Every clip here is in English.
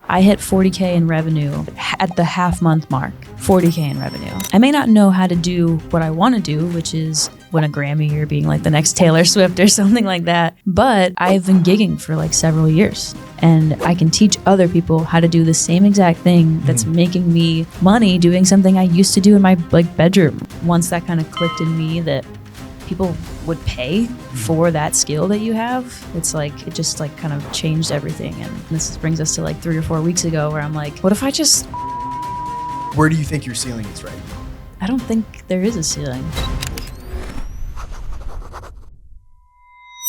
I hit 40K in revenue at the half month mark, 40K in revenue. I may not know how to do what I want to do, which is win a Grammy or being like the next Taylor Swift or something like that. But I've been gigging for like several years and I can teach other people how to do the same exact thing that's making me money doing something I used to do in my like bedroom. Once that kind of clicked in me that people would pay for that skill that you have, it's like it just like kind of changed everything. And this brings us to like 3 or 4 weeks ago where I'm like, what if I just... Where do you think your ceiling is right now? I don't think there is a ceiling.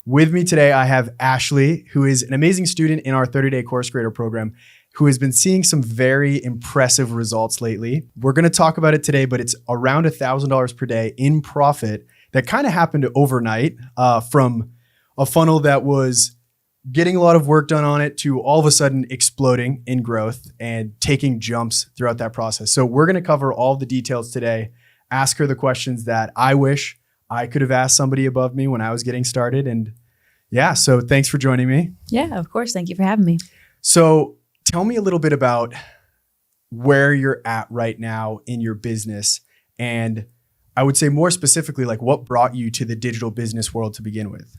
With me today, I have Ashley, who is an amazing student in our 30-day course creator program, who has been seeing some very impressive results lately. We're going to talk about it today, but it's around $1,000 per day in profit. That kind of happened overnight from a funnel that was getting a lot of work done on it to all of a sudden exploding in growth and taking jumps throughout that process. So we're going to cover all the details today, ask her the questions that I wish I could have asked somebody above me when I was getting started. And yeah, so thanks for joining me. Yeah, of course. Thank you for having me. So tell me a little bit about where you're at right now in your business, and I would say more specifically, like what brought you to the digital business world to begin with?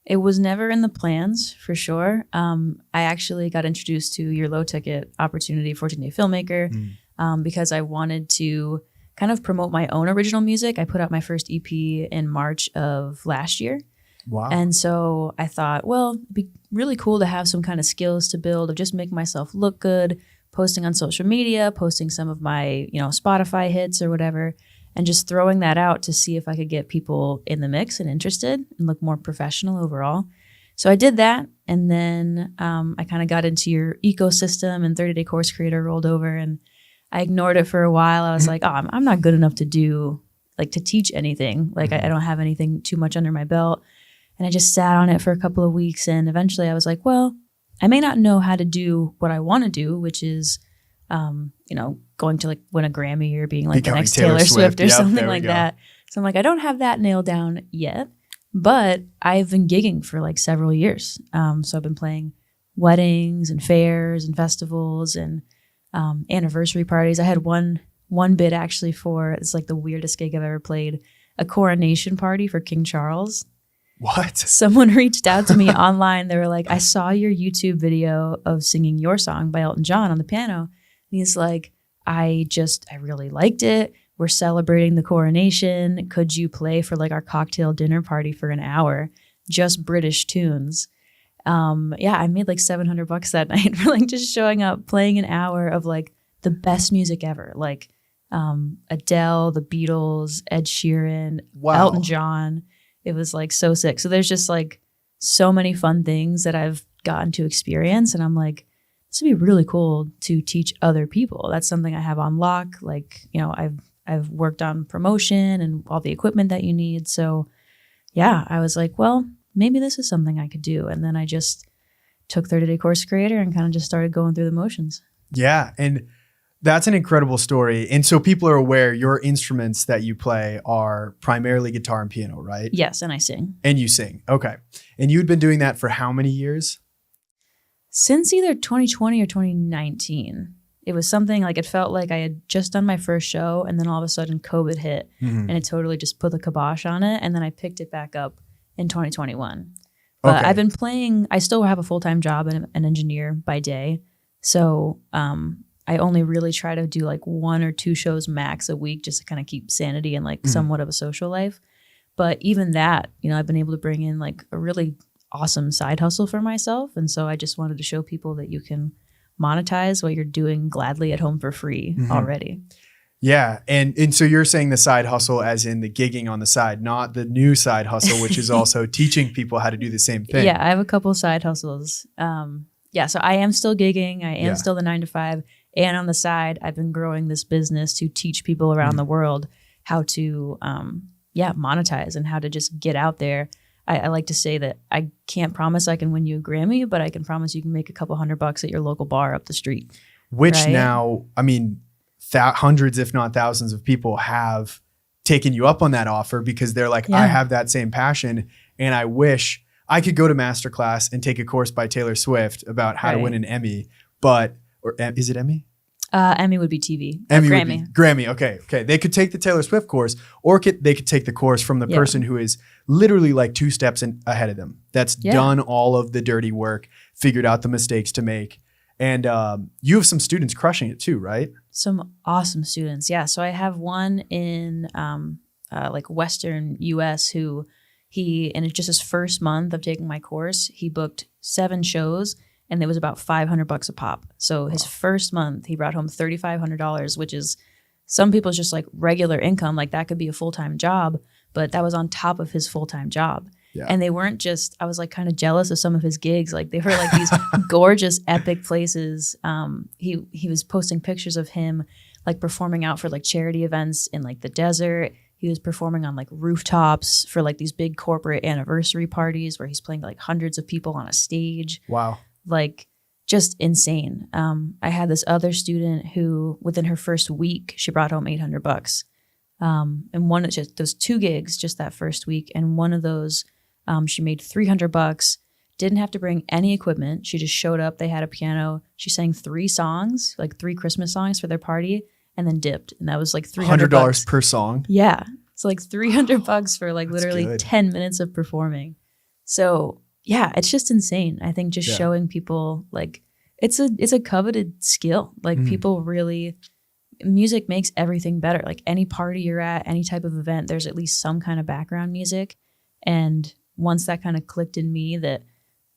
It was never in the plans, for sure. I actually got introduced to your low ticket opportunity, 14-Day Filmmaker, because I wanted to kind of promote my own original music. I put out my first EP in March of last year. Wow. And so I thought, well, it'd be really cool to have some kind of skills to build, of just making myself look good, posting on social media, posting some of my, Spotify hits or whatever, and just throwing that out to see if I could get people in the mix and interested and look more professional overall. So I did that. And then I kind of got into your ecosystem, and 30-Day Course Creator rolled over, and I ignored it for a while. I was like, I'm not good enough to teach anything. Like I don't have anything too much under my belt. And I just sat on it for a couple of weeks. And eventually I was like, well, I may not know how to do what I want to do, which is going to like win a Grammy or being like Becoming the next Taylor Swift or Yep, something like that. So I'm like, I don't have that nailed down yet, but I've been gigging for like several years. So I've been playing weddings and fairs and festivals and anniversary parties. I had one bid actually for, it's like the weirdest gig I've ever played, a coronation party for King Charles. What? Someone reached out to me online. They were like, I saw your YouTube video of singing your song by Elton John on the piano. And he's like, I really liked it. We're celebrating the coronation. Could you play for like our cocktail dinner party for an hour? Just British tunes. I made like $700 that night for like just showing up, playing an hour of like the best music ever. Like Adele, the Beatles, Ed Sheeran, Wow. Elton John. It was like so sick. So there's just like so many fun things that I've gotten to experience. And I'm like, this would be really cool to teach other people. That's something I have on lock. Like, I've worked on promotion and all the equipment that you need. So yeah, I was like, well, maybe this is something I could do. And then I just took 30-Day Course Creator and kind of just started going through the motions. Yeah. And that's an incredible story. And so people are aware your instruments that you play are primarily guitar and piano, right? Yes. And I sing. And you sing. Okay. And you'd been doing that for how many years? Since either 2020 or 2019. It was something like, it felt like I had just done my first show and then all of a sudden COVID hit and it totally just put the kibosh on it. And then I picked it back up in 2021. But Okay. I've been playing, I still have a full-time job and an engineer by day. So I only really try to do like 1 or 2 shows max a week just to kind of keep sanity and like somewhat of a social life. But even that, I've been able to bring in like a really awesome side hustle for myself. And so I just wanted to show people that you can monetize what you're doing gladly at home for free already. Yeah. And so you're saying the side hustle as in the gigging on the side, not the new side hustle, which is also teaching people how to do the same thing. Yeah, I have a couple side hustles. So I am still gigging. I am still the 9 to 5. And on the side, I've been growing this business to teach people around the world how to monetize and how to just get out there. I like to say that I can't promise I can win you a Grammy, but I can promise you can make a couple $100 at your local bar up the street. Which right? now, I mean, hundreds, if not thousands of people have taken you up on that offer because they're like, I have that same passion and I wish I could go to masterclass and take a course by Taylor Swift about how to win an Emmy, but or is it Emmy? Emmy would be TV. Emmy would Grammy. be Grammy. Okay. They could take the Taylor Swift course, or they could take the course from the person who is literally like 2 steps ahead of them. That's done all of the dirty work, figured out the mistakes to make. And you have some students crushing it too, right? Some awesome students. Yeah. So I have one in like Western US who in just his first month of taking my course, he booked 7 shows and it was about $500 a pop. So his first month, he brought home $3,500, which is some people's just like regular income. Like that could be a full-time job, but that was on top of his full-time job. Yeah. And they weren't just, I was like kind of jealous of some of his gigs. Like they were like these gorgeous, epic places. He was posting pictures of him like performing out for like charity events in like the desert. He was performing on like rooftops for like these big corporate anniversary parties where he's playing to like hundreds of people on a stage. Wow. Like just insane. I had this other student who within her first week, she brought home $800. And one of just those 2 gigs just that first week. And one of those, she made $300, didn't have to bring any equipment. She just showed up. They had a piano. She sang 3 songs, like 3 Christmas songs for their party, and then dipped. And that was like $300 per song. Yeah. It's like $300 for like literally 10 minutes of performing. So yeah, it's just insane. I think just showing people like it's a coveted skill. Like people really, music makes everything better. Like any party you're at, any type of event, there's at least some kind of background music. And once that kind of clicked in me that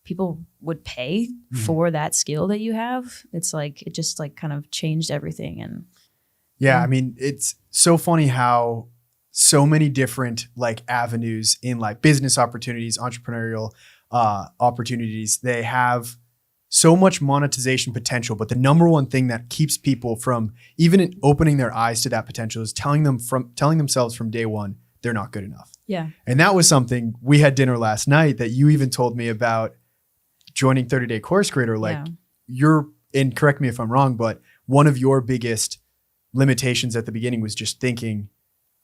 people would pay for that skill that you have, it's like, it just like kind of changed everything. And yeah, I mean, it's so funny how so many different like avenues in like business opportunities, entrepreneurial opportunities, they have so much monetization potential. But the number one thing that keeps people from even opening their eyes to that potential is telling themselves from day one, they're not good enough. Yeah. And that was something we had dinner last night that you even told me about joining 30-day course creator. Like and correct me if I'm wrong, but one of your biggest limitations at the beginning was just thinking,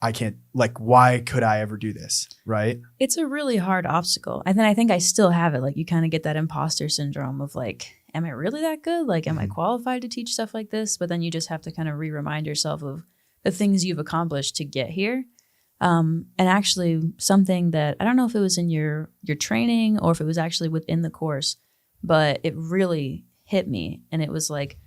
I can't, like, why could I ever do this? Right. It's a really hard obstacle. And then I think I still have it. Like you kind of get that imposter syndrome of like, am I really that good? Like, am I qualified to teach stuff like this? But then you just have to kind of remind yourself of the things you've accomplished to get here. And actually something that I don't know if it was in your training or if it was actually within the course, but it really hit me. And it was like,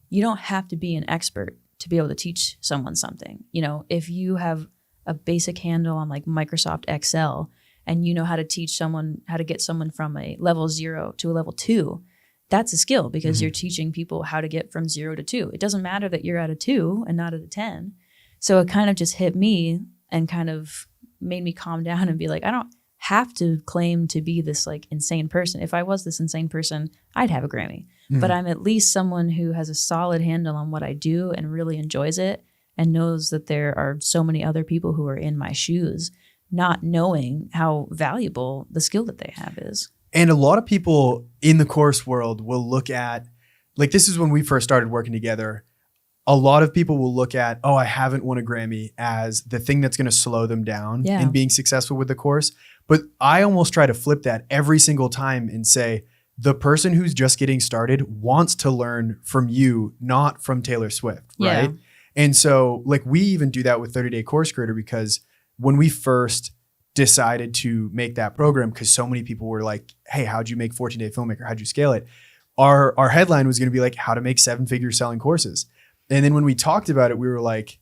you don't have to be an expert to be able to teach someone something. You know, if you have a basic handle on like Microsoft Excel and you know how to teach someone, how to get someone from a level 0 to a level 2, that's a skill because you're teaching people how to get from 0 to 2. It doesn't matter that you're at a 2 and not at a 10. So it kind of just hit me and kind of made me calm down and be like, I don't have to claim to be this like insane person. If I was this insane person, I'd have a Grammy. But I'm at least someone who has a solid handle on what I do and really enjoys it and knows that there are so many other people who are in my shoes, not knowing how valuable the skill that they have is. And a lot of people in the course world will look at, like, this is when we first started working together. A lot of people will look at, oh, I haven't won a Grammy as the thing that's going to slow them down in being successful with the course. But I almost try to flip that every single time and say, the person who's just getting started wants to learn from you, not from Taylor Swift, right? Yeah. And so like we even do that with 30-day course creator because when we first decided to make that program, because so many people were like, hey, how'd you make 14-day filmmaker? How'd you scale it? Our headline was going to be like how to make 7-figure selling courses. And then when we talked about it, we were like,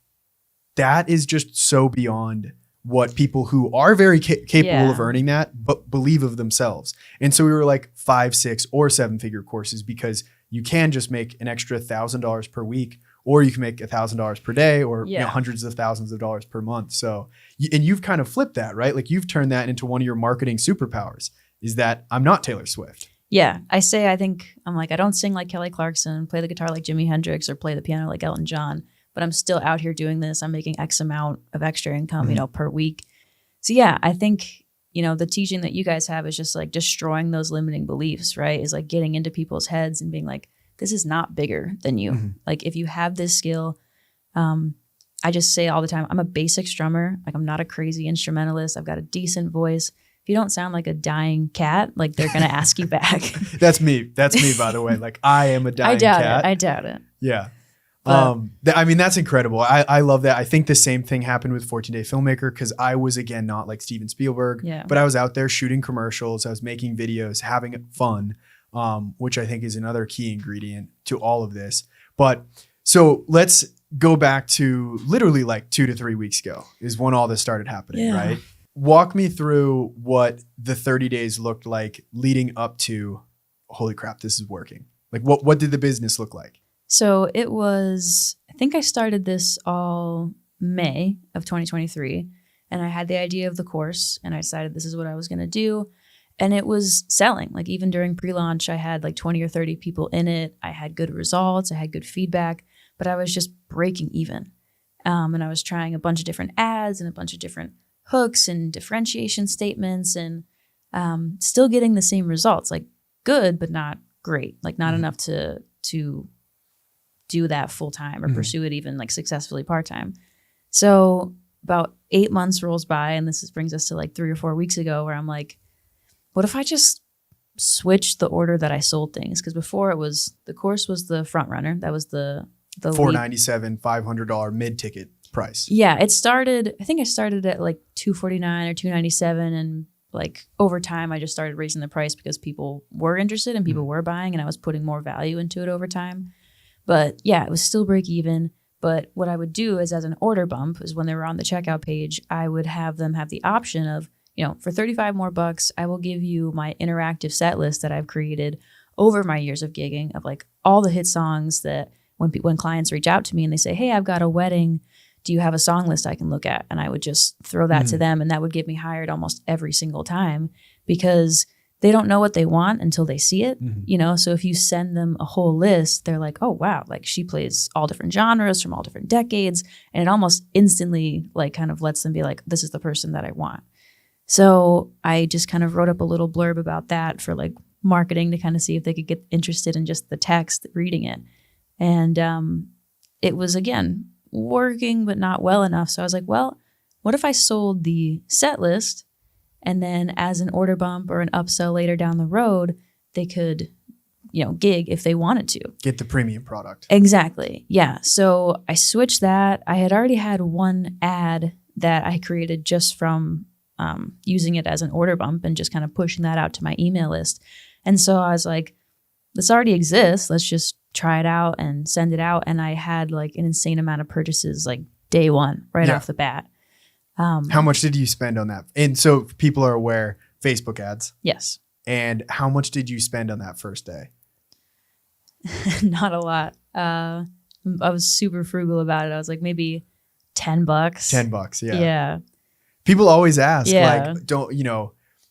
that is just so beyond what people who are very capable of earning that, but believe of themselves. And so we were like 5, 6, or 7-figure courses because you can just make an extra $1,000 per week, or you can make $1,000 per day, or you know, hundreds of thousands of dollars per month. So, and you've kind of flipped that, right? Like you've turned that into one of your marketing superpowers is that I'm not Taylor Swift. Yeah. I don't sing like Kelly Clarkson, play the guitar like Jimi Hendrix, or play the piano like Elton John. But I'm still out here doing this. I'm making X amount of extra income, you know, per week. So yeah, I think, you know, the teaching that you guys have is just like destroying those limiting beliefs, right? Is like getting into people's heads and being like, this is not bigger than you. Like if you have this skill, I just say all the time, I'm a basic strummer. Like I'm not a crazy instrumentalist. I've got a decent voice. If if you don't sound like a dying cat, like they're going to ask you back. That's me, by the way. Like I am a dying cat. I doubt it. Yeah. I mean, that's incredible. I love that. I think the same thing happened with 14 Day Filmmaker because I was, again, not like Steven Spielberg, but I was out there shooting commercials. I was making videos, having fun, which I think is another key ingredient to all of this. But so let's go back to literally like 2 to 3 weeks ago is when all this started happening, right? Walk me through what the 30 days looked like leading up to, holy crap, this is working. Like what did the business look like? So it was, I think I started this all May of 2023, and I had the idea of the course, and I decided this is what I was going to do. And it was selling. Like even during pre-launch, I had like 20 or 30 people in it. I had good results. I had good feedback, but I was just breaking even. And I was trying a bunch of different ads and a bunch of different hooks and differentiation statements, and still getting the same results, like good, but not great, like not enough to do that full time or pursue it even like successfully part time. So about 8 months rolls by, and brings us to like 3 or 4 weeks ago, where I'm like, what if I just switch the order that I sold things? Because before the course was the front runner. That was the $497, $500 mid ticket price. Yeah, I think I started at like $249 or $297, and like over time I just started raising the price because people were interested and people were buying, and I was putting more value into it over time. But yeah, it was still break even. But what I would do is, as an order bump, is when they were on the checkout page, I would have them have the option of, for $35 more, I will give you my interactive set list that I've created over my years of gigging, of like all the hit songs that when clients reach out to me and they say, hey, I've got a wedding, do you have a song list I can look at? And I would just throw that to them, and that would get me hired almost every single time, because they don't know what they want until they see it, So if you send them a whole list, they're like, oh, wow, like she plays all different genres from all different decades. And it almost instantly like kind of lets them be like, this is the person that I want. So I just kind of wrote up a little blurb about that for like marketing to kind of see if they could get interested in just the text reading it. And it was, again, working, but not well enough. So I was like, well, what if I sold the set list, and then as an order bump or an upsell later down the road, they could, gig if they wanted to. Get the premium product. Exactly. Yeah. So I switched that. I had already had one ad that I created just from using it as an order bump and just kind of pushing that out to my email list. And so I was like, this already exists. Let's just try it out and send it out. And I had like an insane amount of purchases like day one, right off the bat. How much did you spend on that? And so people are aware, Facebook ads. Yes. And how much did you spend on that first day? Not a lot. I was super frugal about it. I was like, maybe $10. $10, yeah. Yeah. People always ask, like,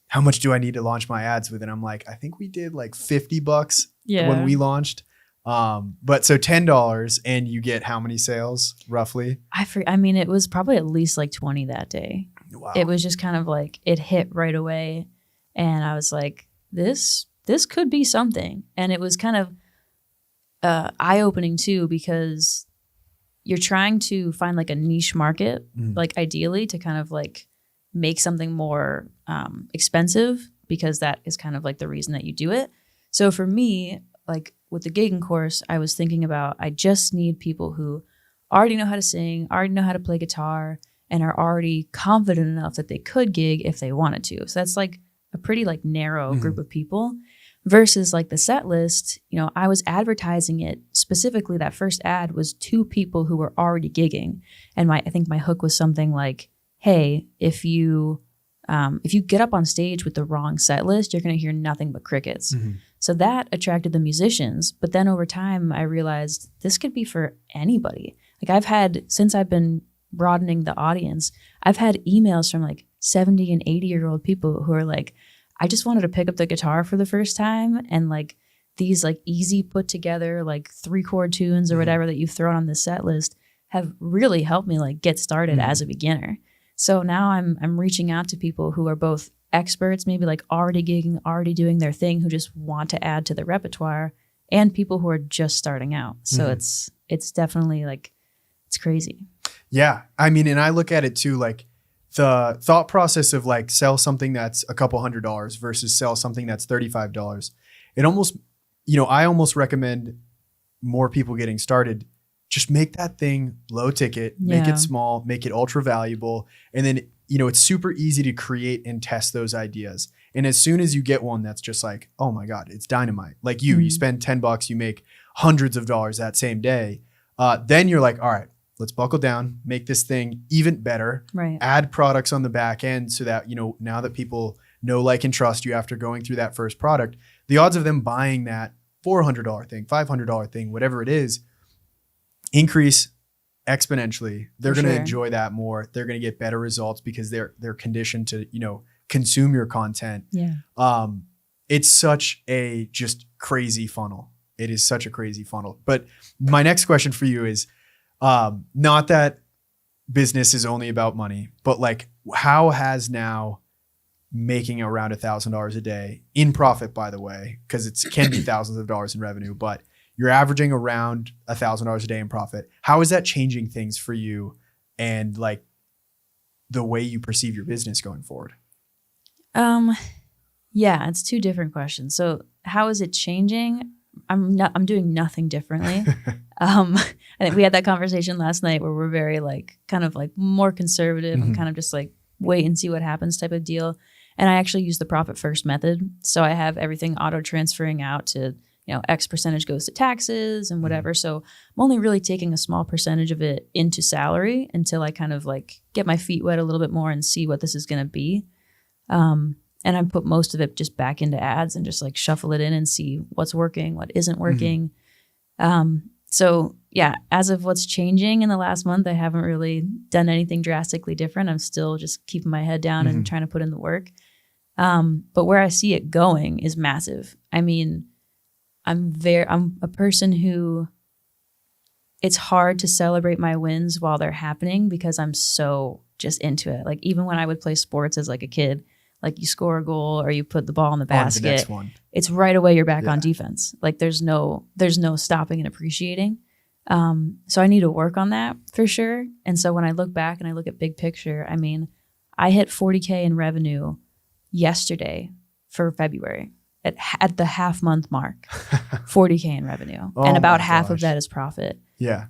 how much do I need to launch my ads with? And I'm like, I think we did like $50 when we launched. But so $10, and you get how many sales roughly? I mean, it was probably at least like 20 that day. Wow. It was just kind of like, it hit right away. And I was like, this could be something. And it was kind of eye-opening too, because you're trying to find like a niche market, like ideally to kind of like make something more expensive, because that is kind of like the reason that you do it. So for me, like with the gigging course, I was thinking about, I just need people who already know how to sing, already know how to play guitar, and are already confident enough that they could gig if they wanted to. So that's like a pretty like narrow group of people, versus like the set list. I was advertising it specifically. That first ad was to people who were already gigging. And I think my hook was something like, hey, if you get up on stage with the wrong set list, you're going to hear nothing but crickets. So that attracted the musicians. But then over time, I realized this could be for anybody. Like since I've been broadening the audience, I've had emails from like 70 and 80-year-old people who are like, I just wanted to pick up the guitar for the first time. And like these like easy put together, like 3-chord tunes or whatever that you've thrown on this set list have really helped me like get started as a beginner. So now I'm reaching out to people who are both experts, maybe like already gigging, already doing their thing, who just want to add to the repertoire, and people who are just starting out. So it's definitely like, it's crazy. Yeah. I mean, and I look at it too, like the thought process of like sell something that's a couple $100 versus sell something that's $35, it almost, I almost recommend more people getting started. Just make that thing low ticket, make it small, make it ultra valuable. And then, it's super easy to create and test those ideas. And as soon as you get one that's just like, oh my God, it's dynamite. Like you spend $10, you make hundreds of dollars that same day. Then you're like, all right, let's buckle down, make this thing even better, right. Add products on the back end so that, now that people know, like, and trust you after going through that first product, the odds of them buying that $400 thing, $500 thing, whatever it is, increase exponentially. They're going to enjoy that more. They're going to get better results because they're conditioned to, consume your content. Yeah. It's such a just crazy funnel. It is such a crazy funnel. But my next question for you is, not that business is only about money, but like, how has now making around $1,000 a day in profit, by the way, because it can be thousands of dollars in revenue, but you're averaging around $1,000 a day in profit. How is that changing things for you and like the way you perceive your business going forward? Yeah, it's two different questions. So how is it changing? I'm doing nothing differently. I think we had that conversation last night where we're very like kind of like more conservative and kind of just like wait and see what happens type of deal. And I actually use the profit first method. So I have everything auto transferring out to, X percentage goes to taxes and whatever. So I'm only really taking a small percentage of it into salary until I kind of like get my feet wet a little bit more and see what this is going to be. And I put most of it just back into ads and just like shuffle it in and see what's working, what isn't working. So yeah, as of what's changing in the last month, I haven't really done anything drastically different. I'm still just keeping my head down and trying to put in the work. But where I see it going is massive. I mean, I'm a person who it's hard to celebrate my wins while they're happening because I'm so just into it. Like even when I would play sports as like a kid, like you score a goal or you put the ball in the basket, the next one. It's right away you're back on defense. Like there's no stopping and appreciating. So I need to work on that for sure. And so when I look back and I look at big picture, I mean, I hit 40K in revenue yesterday for February at the half month mark, 40K in revenue. And about half of that is profit. Yeah.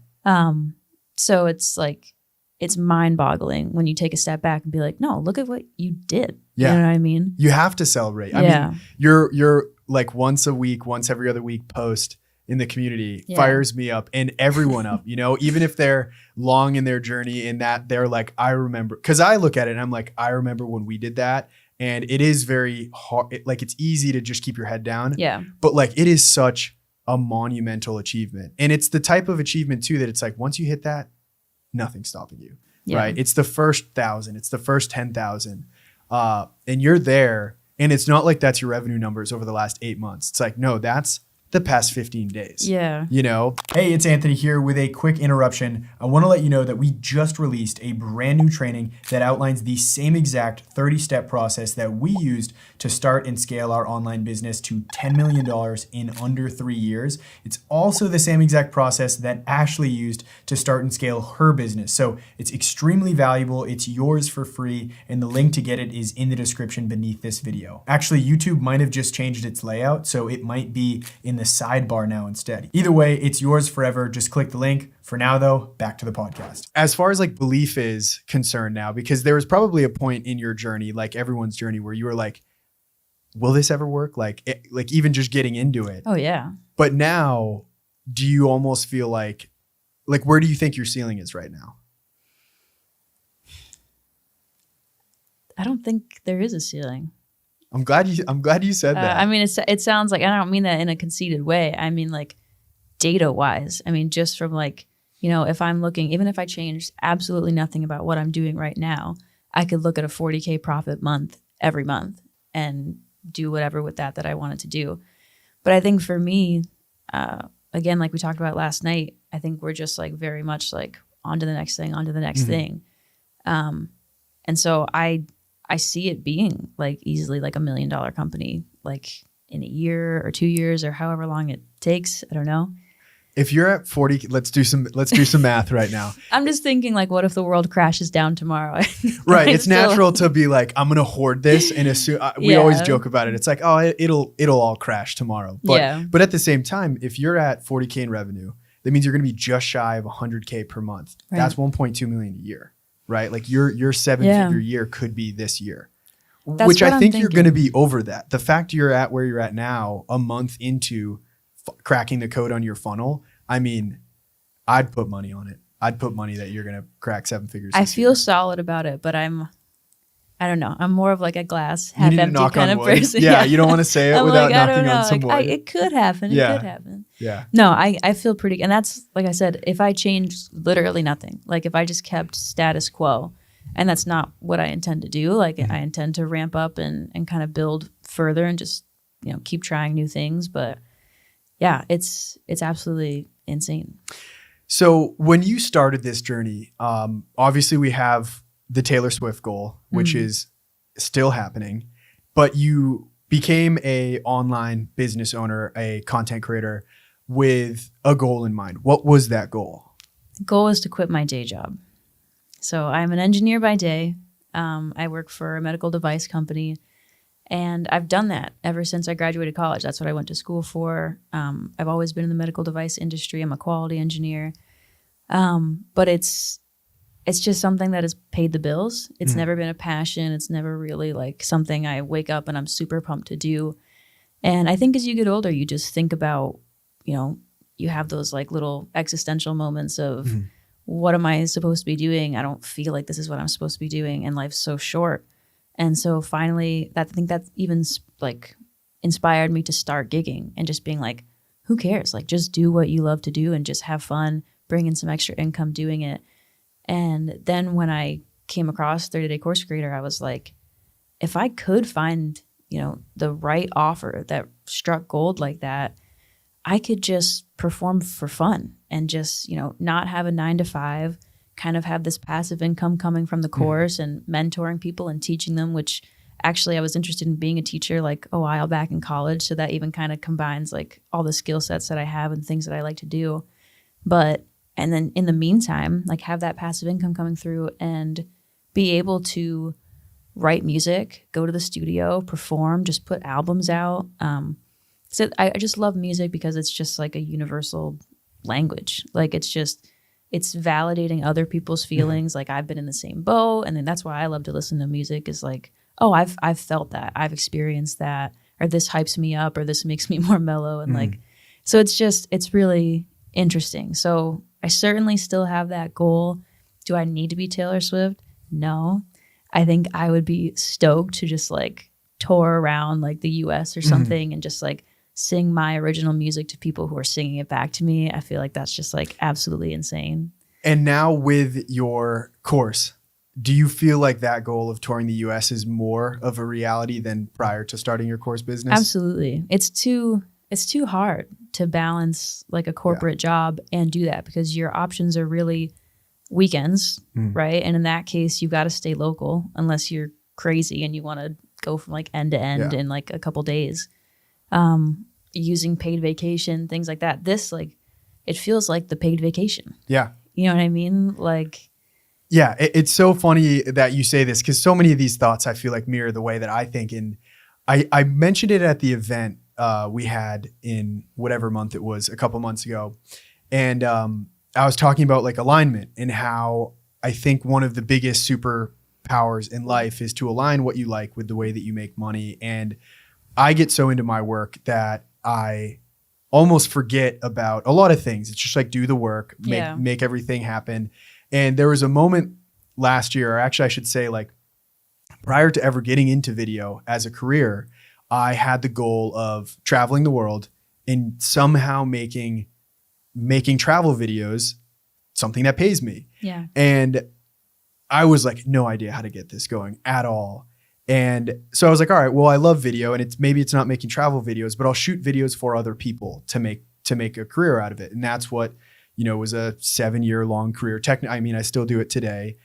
So it's like, it's mind boggling when you take a step back and be like, no, look at what you did. Yeah. You know what I mean? You have to celebrate. I mean, you're like once every other week post in the community fires me up and everyone up, even if they're long in their journey in that they're like, I remember, because I look at it and I'm like, I remember when we did that. And it is very hard. Like it's easy to just keep your head down. Yeah. But like, it is such a monumental achievement. And it's the type of achievement too, that it's like, once you hit that, nothing's stopping you, right? It's the first 1,000, it's the first 10,000. And you're there. And it's not like that's your revenue numbers over the last 8 months. It's like, no, that's the past 15 days. Yeah. Hey, it's Anthony here with a quick interruption. I want to let you know that we just released a brand new training that outlines the same exact 30-step process that we used to start and scale our online business to $10 million in under 3 years. It's also the same exact process that Ashley used to start and scale her business. So it's extremely valuable. It's yours for free. And the link to get it is in the description beneath this video. Actually, YouTube might have just changed its layout, so it might be in the sidebar now instead. Either way, it's yours forever. Just click the link. For now though, back to the podcast. As far as like belief is concerned now, because there was probably a point in your journey, like everyone's journey, where you were like, will this ever work? Like even just getting into it. Oh yeah. But now, do you almost feel like where do you think your ceiling is right now? I don't think there is a ceiling. I'm glad you said that. I mean, it sounds like, and I don't mean that in a conceited way. I mean, like data wise, I mean, just from like, if I'm looking, even if I changed absolutely nothing about what I'm doing right now, I could look at a 40K profit month every month and do whatever with that I wanted to do. But I think for me, again, like we talked about last night, I think we're just like very much like on to the next thing. And so I see it being like easily like $1 million company, like in a year or 2 years or however long it takes. I don't know. If you're at 40, let's do some math right now. I'm just thinking like, what if the world crashes down tomorrow? Right. It's natural to be like, I'm going to hoard this and assume we always joke about it. It's like, oh, it'll all crash tomorrow. But at the same time, if you're at 40K in revenue, that means you're going to be just shy of 100K per month. Right. That's 1.2 million a year, right? Like your 7-figure year could be this year. That's which I think I'm you're going to be over that. The fact you're at where you're at now, a month into cracking the code on your funnel, I mean, I'd put money on it. I'd put money that you're going to crack 7 figures. I feel solid about it, but I don't know. I'm more of like a glass half empty kind of person. Yeah, you don't want to say it without knocking on some wood. It could happen. Yeah. It could happen. Yeah. No, I feel pretty, and that's, like I said, if I change literally nothing, like if I just kept status quo, and that's not what I intend to do. Like I intend to ramp up and kind of build further and just, keep trying new things. But yeah, it's absolutely insane. So when you started this journey, obviously we have the Taylor Swift goal, which is still happening, but you became a online business owner, a content creator with a goal in mind. What was that goal? The goal is to quit my day job. So I'm an engineer by day. I work for a medical device company, and I've done that ever since I graduated college. That's what I went to school for. I've always been in the medical device industry. I'm a quality engineer. But it's just something that has paid the bills. It's never been a passion. It's never really like something I wake up and I'm super pumped to do. And I think as you get older, you just think about, you have those like little existential moments of what am I supposed to be doing? I don't feel like this is what I'm supposed to be doing, and life's so short. And so finally, I think that even like inspired me to start gigging and just being like, who cares? Like just do what you love to do and just have fun, bring in some extra income doing it. And then when I came across 30-Day Course Creator, I was like, if I could find, the right offer that struck gold like that, I could just perform for fun and just, not have a 9-to-5, kind of have this passive income coming from the course and mentoring people and teaching them, which actually I was interested in being a teacher like a while back in college. So that even kind of combines like all the skill sets that I have and things that I like to do. And then in the meantime, like have that passive income coming through and be able to write music, go to the studio, perform, just put albums out. So I just love music because it's just like a universal language. Like it's validating other people's feelings. Like I've been in the same boat. And then that's why I love to listen to music is like, oh, I've felt that. I've experienced that. Or this hypes me up or this makes me more mellow. And like, so it's really interesting. So I certainly still have that goal. Do I need to be Taylor Swift? No. I think I would be stoked to just like tour around like the US or something and just like sing my original music to people who are singing it back to me. I feel like that's just like absolutely insane. And now with your course, do you feel like that goal of touring the US is more of a reality than prior to starting your course business? Absolutely. It's too hard to balance like a corporate job and do that because your options are really weekends, right? And in that case, you've got to stay local unless you're crazy and you want to go from like end to end in like a couple days. Using paid vacation, things like that. This like, it feels like the paid vacation. Yeah. You know what I mean? Like, yeah, it's so funny that you say this because so many of these thoughts I feel like mirror the way that I think. And I mentioned it at the event we had in whatever month it was a couple months ago. And I was talking about like alignment and how I think one of the biggest superpowers in life is to align what you like with the way that you make money. And I get so into my work that I almost forget about a lot of things. It's just like do the work, make everything happen. And there was a moment last year, or actually I should say like prior to ever getting into video as a career, I had the goal of traveling the world and somehow making travel videos something that pays me. Yeah. And I was like, no idea how to get this going at all. And so I was like, all right, well, I love video and maybe it's not making travel videos, but I'll shoot videos for other people to make a career out of it. And that's what, was a 7-year-long career. I still do it today,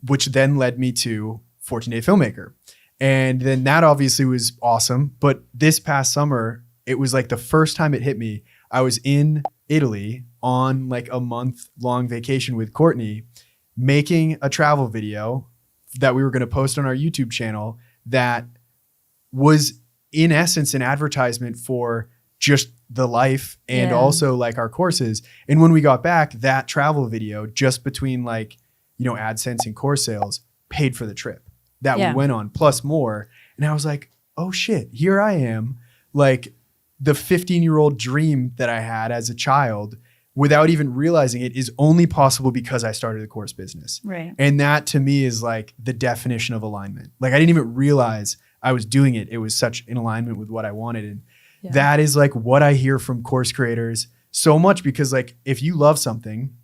which then led me to 14-Day Filmmaker. And then that obviously was awesome. But this past summer, it was like the first time it hit me. I was in Italy on like a month-long vacation with Courtney, making a travel video that we were going to post on our YouTube channel that was in essence an advertisement for just the life and also like our courses. And when we got back, that travel video, just between like, you know, AdSense and course sales, paid for the trip that we went on plus more. And I was like, oh shit, here I am, like the 15-year-old dream that I had as a child without even realizing it is only possible because I started a course business. Right. And that to me is like the definition of alignment. Like I didn't even realize I was doing it. It was such in alignment with what I wanted. And that is like what I hear from course creators so much, because like if you love something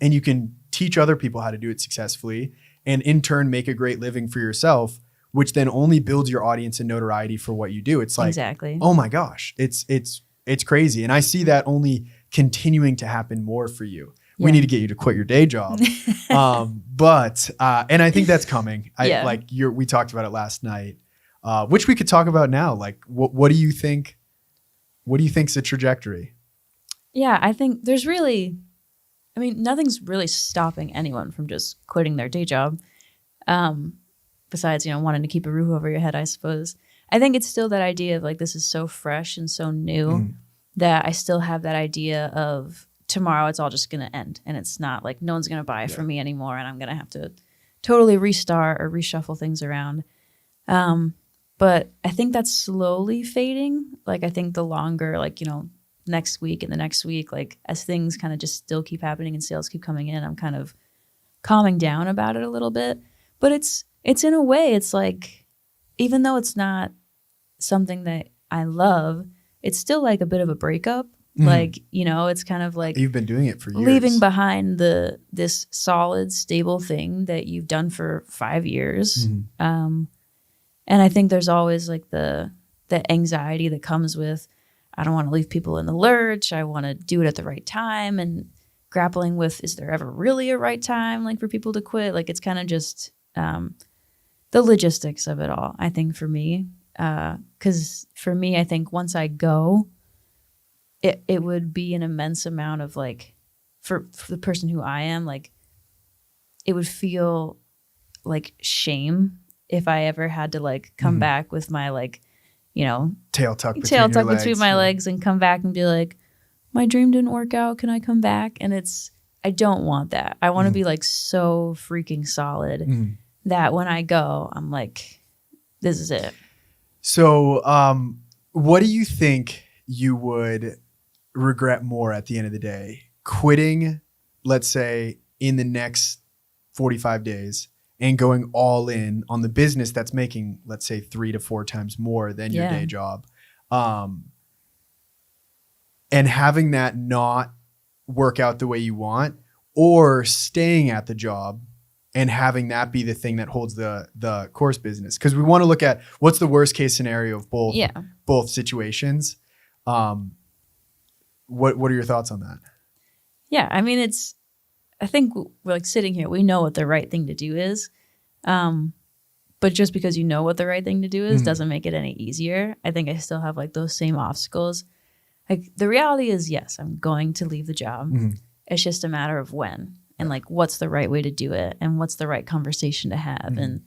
and you can teach other people how to do it successfully and in turn make a great living for yourself, which then only builds your audience and notoriety for what you do. It's like, oh my gosh, it's crazy. And I see that only continuing to happen more for you. We need to get you to quit your day job. But I think that's coming. We talked about it last night, which we could talk about now. Like, what do you think? What do you think's the trajectory? Yeah, I think there's really, I mean, nothing's really stopping anyone from just quitting their day job. Besides, you know, wanting to keep a roof over your head, I suppose. I think it's still that idea of like, this is so fresh and so new that I still have that idea of tomorrow it's all just going to end. And it's not like no one's going to buy from me anymore. And I'm going to have to totally restart or reshuffle things around. But I think that's slowly fading. Like, I think the longer, like, you know, next week and the next week, like as things kind of just still keep happening and sales keep coming in, I'm kind of calming down about it a little bit. But it's in a way, it's like, even though it's not something that I love, it's still like a bit of a breakup. Like, you know, it's kind of like you've been doing it for years, leaving behind this solid, stable thing that you've done for 5 years. And I think there's always like the anxiety that comes with, I don't want to leave people in the lurch. I want to do it at the right time, and grappling with, is there ever really a right time like for people to quit? Like, it's kind of just the logistics of it all, I think, for me. Because for me, I think once I go, it would be an immense amount of like, for the person who I am, like it would feel like shame if I ever had to like come back with my like, you know, tail tucked between my legs and come back and be like, my dream didn't work out. Can I come back? And I don't want that. I want to be like so freaking solid that when I go, I'm like, this is it. So what do you think you would regret more at the end of the day? Quitting, let's say, in the next 45 days and going all in on the business that's making, let's say, 3 to 4 times more than your day job. And having that not work out the way you want, or staying at the job and having that be the thing that holds the course business. Because we want to look at what's the worst case scenario of both situations. What are your thoughts on that? Yeah, I mean, I think we're like sitting here, we know what the right thing to do is. But just because you know what the right thing to do is doesn't make it any easier. I think I still have like those same obstacles. Like, the reality is, yes, I'm going to leave the job. It's just a matter of when and like what's the right way to do it and what's the right conversation to have. And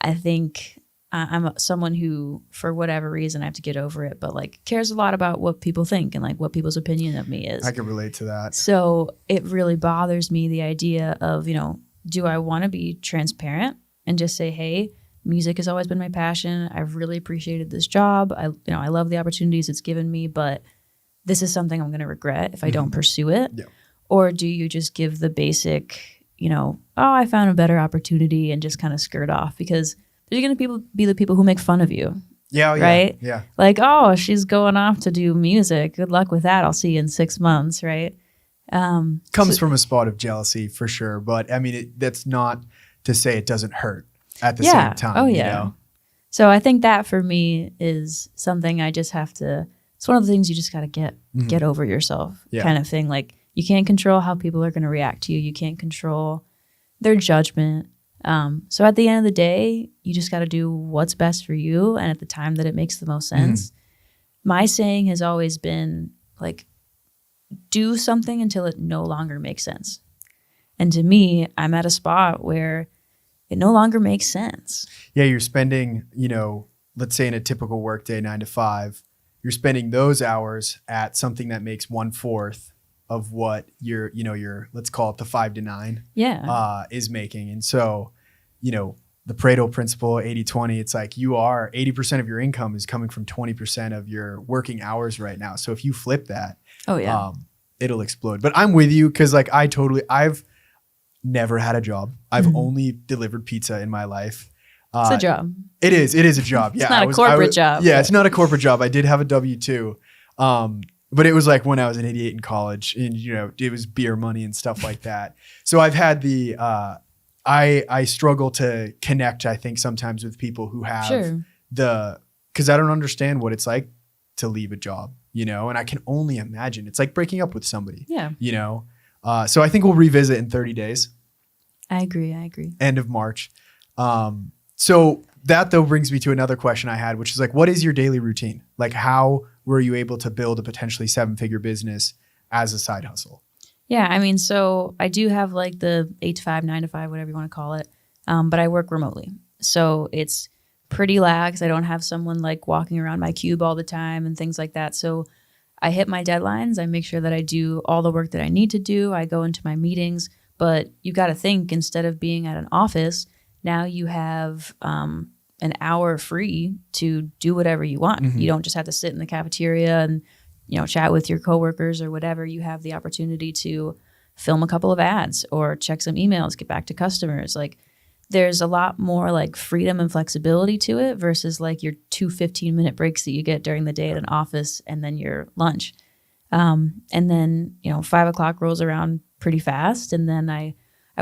I think I'm someone who, for whatever reason, I have to get over it, but like cares a lot about what people think and like what people's opinion of me is. I can relate to that. So it really bothers me, the idea of, you know, do I want to be transparent and just say, hey, music has always been my passion. I've really appreciated this job. I love the opportunities it's given me, but this is something I'm going to regret if I don't pursue it. Yeah. Or do you just give the basic, you know, oh, I found a better opportunity, and just kind of skirt off? Because there's going to be the people who make fun of you. Yeah. Right? Yeah. Like, oh, she's going off to do music. Good luck with that. I'll see you in 6 months. Right. Comes from a spot of jealousy for sure. But I mean, that's not to say it doesn't hurt at the same time. Oh, yeah. You know? So I think that for me is something I just have to, it's one of the things you just got to get over yourself kind of thing. Like, you can't control how people are going to react to you. You can't control their judgment. So at the end of the day, you just got to do what's best for you and at the time that it makes the most sense. My saying has always been like, do something until it no longer makes sense. And to me, I'm at a spot where it no longer makes sense. Yeah, you're spending, let's say in a typical workday, 9 to 5, you're spending those hours at something that makes 1/4 of what your let's call it the 5 to 9 is making. And so, the Pareto principle, 80-20, it's like 80% of your income is coming from 20% of your working hours right now. So if you flip that, it'll explode. But I'm with you because I've never had a job. I've only delivered pizza in my life. It's a job. It is a job. It's not a corporate job. Yeah, it's not a corporate job. I did have a W-2. But it was like when I was an idiot in college and, it was beer money and stuff like that. So I've had I struggle to connect, I think, sometimes with people who have because I don't understand what it's like to leave a job, and I can only imagine. It's like breaking up with somebody, so I think we'll revisit in 30 days. I agree. End of March. So that though brings me to another question I had, which is like, what is your daily routine? Like, how were you able to build a potentially 7-figure business as a side hustle? Yeah, I mean, so I do have like the 8 to 5, 9 to 5, whatever you want to call it. But I work remotely. So it's pretty lax. I don't have someone like walking around my cube all the time and things like that. So I hit my deadlines. I make sure that I do all the work that I need to do. I go into my meetings. But you got to think, instead of being at an office, now you have an hour free to do whatever you want. You don't just have to sit in the cafeteria and chat with your coworkers or whatever. You have the opportunity to film a couple of ads or check some emails, get back to customers. Like, there's a lot more like freedom and flexibility to it versus like your 2 15-minute breaks that you get during the day at an office and then your lunch. And then 5 o'clock rolls around pretty fast, and then I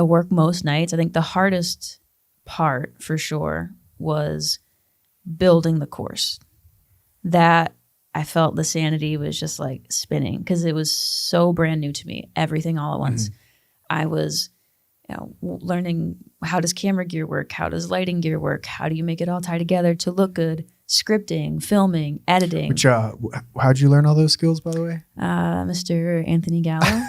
work most nights. I think the hardest part for sure was building the course. That I felt the sanity was just like spinning because it was so brand new to me, everything all at once. I was learning, how does camera gear work? How does lighting gear work? How do you make it all tie together to look good? Scripting, filming, editing. Which, how'd you learn all those skills, by the way? Mr. Anthony Gallo,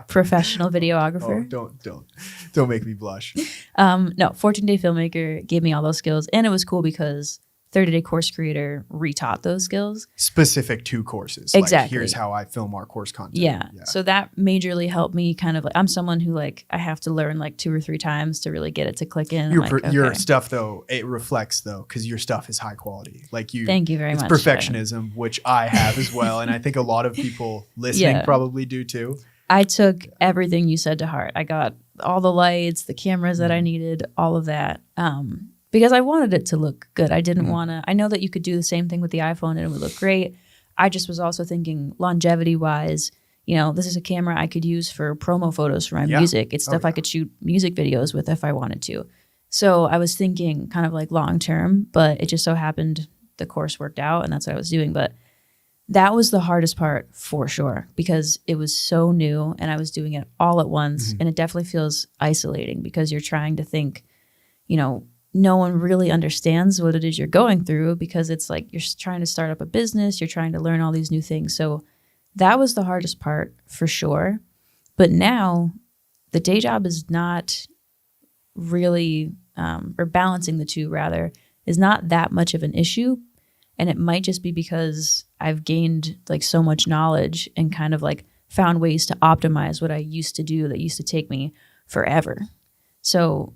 professional videographer. Oh, don't make me blush. No, 14-day filmmaker gave me all those skills. And it was cool because 30-day course creator retaught those skills. Specific to courses. Exactly. Like, here's how I film our course content. Yeah. So that majorly helped me kind of like, I'm someone who like, I have to learn like 2 or 3 times to really get it to click in. Your stuff though, it reflects though, because your stuff is high quality. Like Thank you very much. It's perfectionism, which I have as well. And I think a lot of people listening probably do too. I took everything you said to heart. I got all the lights, the cameras that I needed, all of that. Because I wanted it to look good. I didn't want to, I know that you could do the same thing with the iPhone and it would look great. I just was also thinking longevity wise, this is a camera I could use for promo photos for my music. It's stuff I could shoot music videos with if I wanted to. So I was thinking kind of like long term, but it just so happened the course worked out and that's what I was doing. But that was the hardest part for sure because it was so new and I was doing it all at once. And it definitely feels isolating because you're trying to think, no one really understands what it is you're going through because it's like you're trying to start up a business, you're trying to learn all these new things. So that was the hardest part for sure. But now the day job is not really, or balancing the two rather, is not that much of an issue. And it might just be because I've gained like so much knowledge and kind of like found ways to optimize what I used to do that used to take me forever. So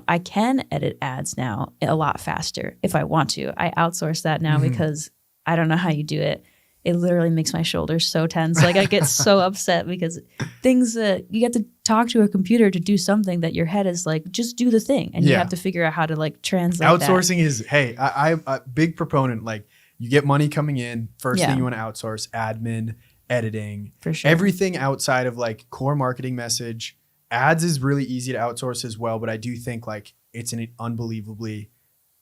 I can edit ads now a lot faster if I want to. I outsource that now because I don't know how you do it. It literally makes my shoulders so tense. Like I get so upset because things that you get to talk to a computer to do something that your head is like, just do the thing. And you have to figure out how to like translate Outsourcing is, hey, I'm a big proponent. Like you get money coming in. First thing you want to outsource, admin, editing. For sure. Everything outside of like core marketing message. Ads is really easy to outsource as well, but I do think like it's an unbelievably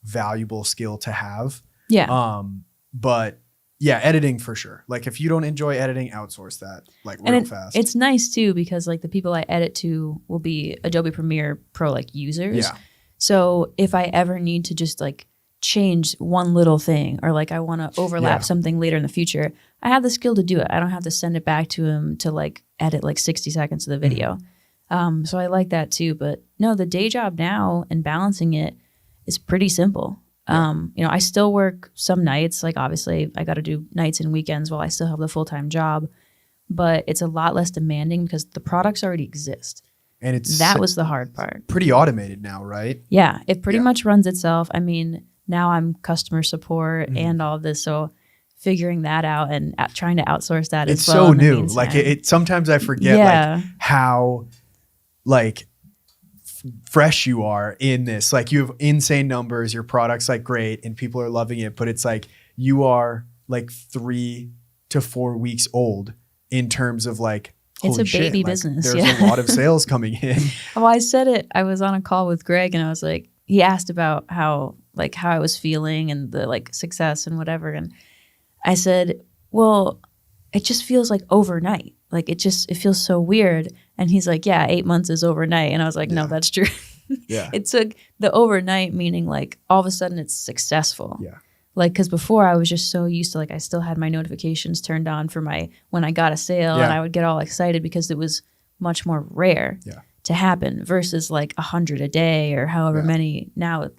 valuable skill to have. Yeah. But yeah, editing for sure. Like if you don't enjoy editing, outsource that like real fast. It's nice too because like the people I edit to will be Adobe Premiere Pro like users. Yeah. So if I ever need to just like change one little thing or like I want to overlap something later in the future, I have the skill to do it. I don't have to send it back to him to like edit like 60 seconds of the video. So I like that too. But no, the day job now and balancing it is pretty simple. I still work some nights. Like obviously I got to do nights and weekends while I still have the full-time job, but it's a lot less demanding because the products already exist. And that was the hard part. Pretty automated now, right? Yeah, it pretty much runs itself. I mean, now I'm customer support and all of this. So figuring that out and trying to outsource that it's as well. So new. Like it sometimes I forget like how like fresh you are in this. Like you have insane numbers, your product's like great and people are loving it, but it's like you are like 3 to 4 weeks old in terms of like, it's a baby shit, business. There's a lot of sales coming in. Well, I said it. I was on a call with Greg and I was like, he asked about how I was feeling and the like success and whatever. And I said, well, it just feels like overnight. Like it feels so weird. And he's like, yeah, 8 months is overnight. And I was like, no, that's true. Yeah. It took the overnight meaning like all of a sudden it's successful. Yeah. Like, cause before I was just so used to like, I still had my notifications turned on for when I got a sale and I would get all excited because it was much more rare to happen versus like 100 a day or however many. Now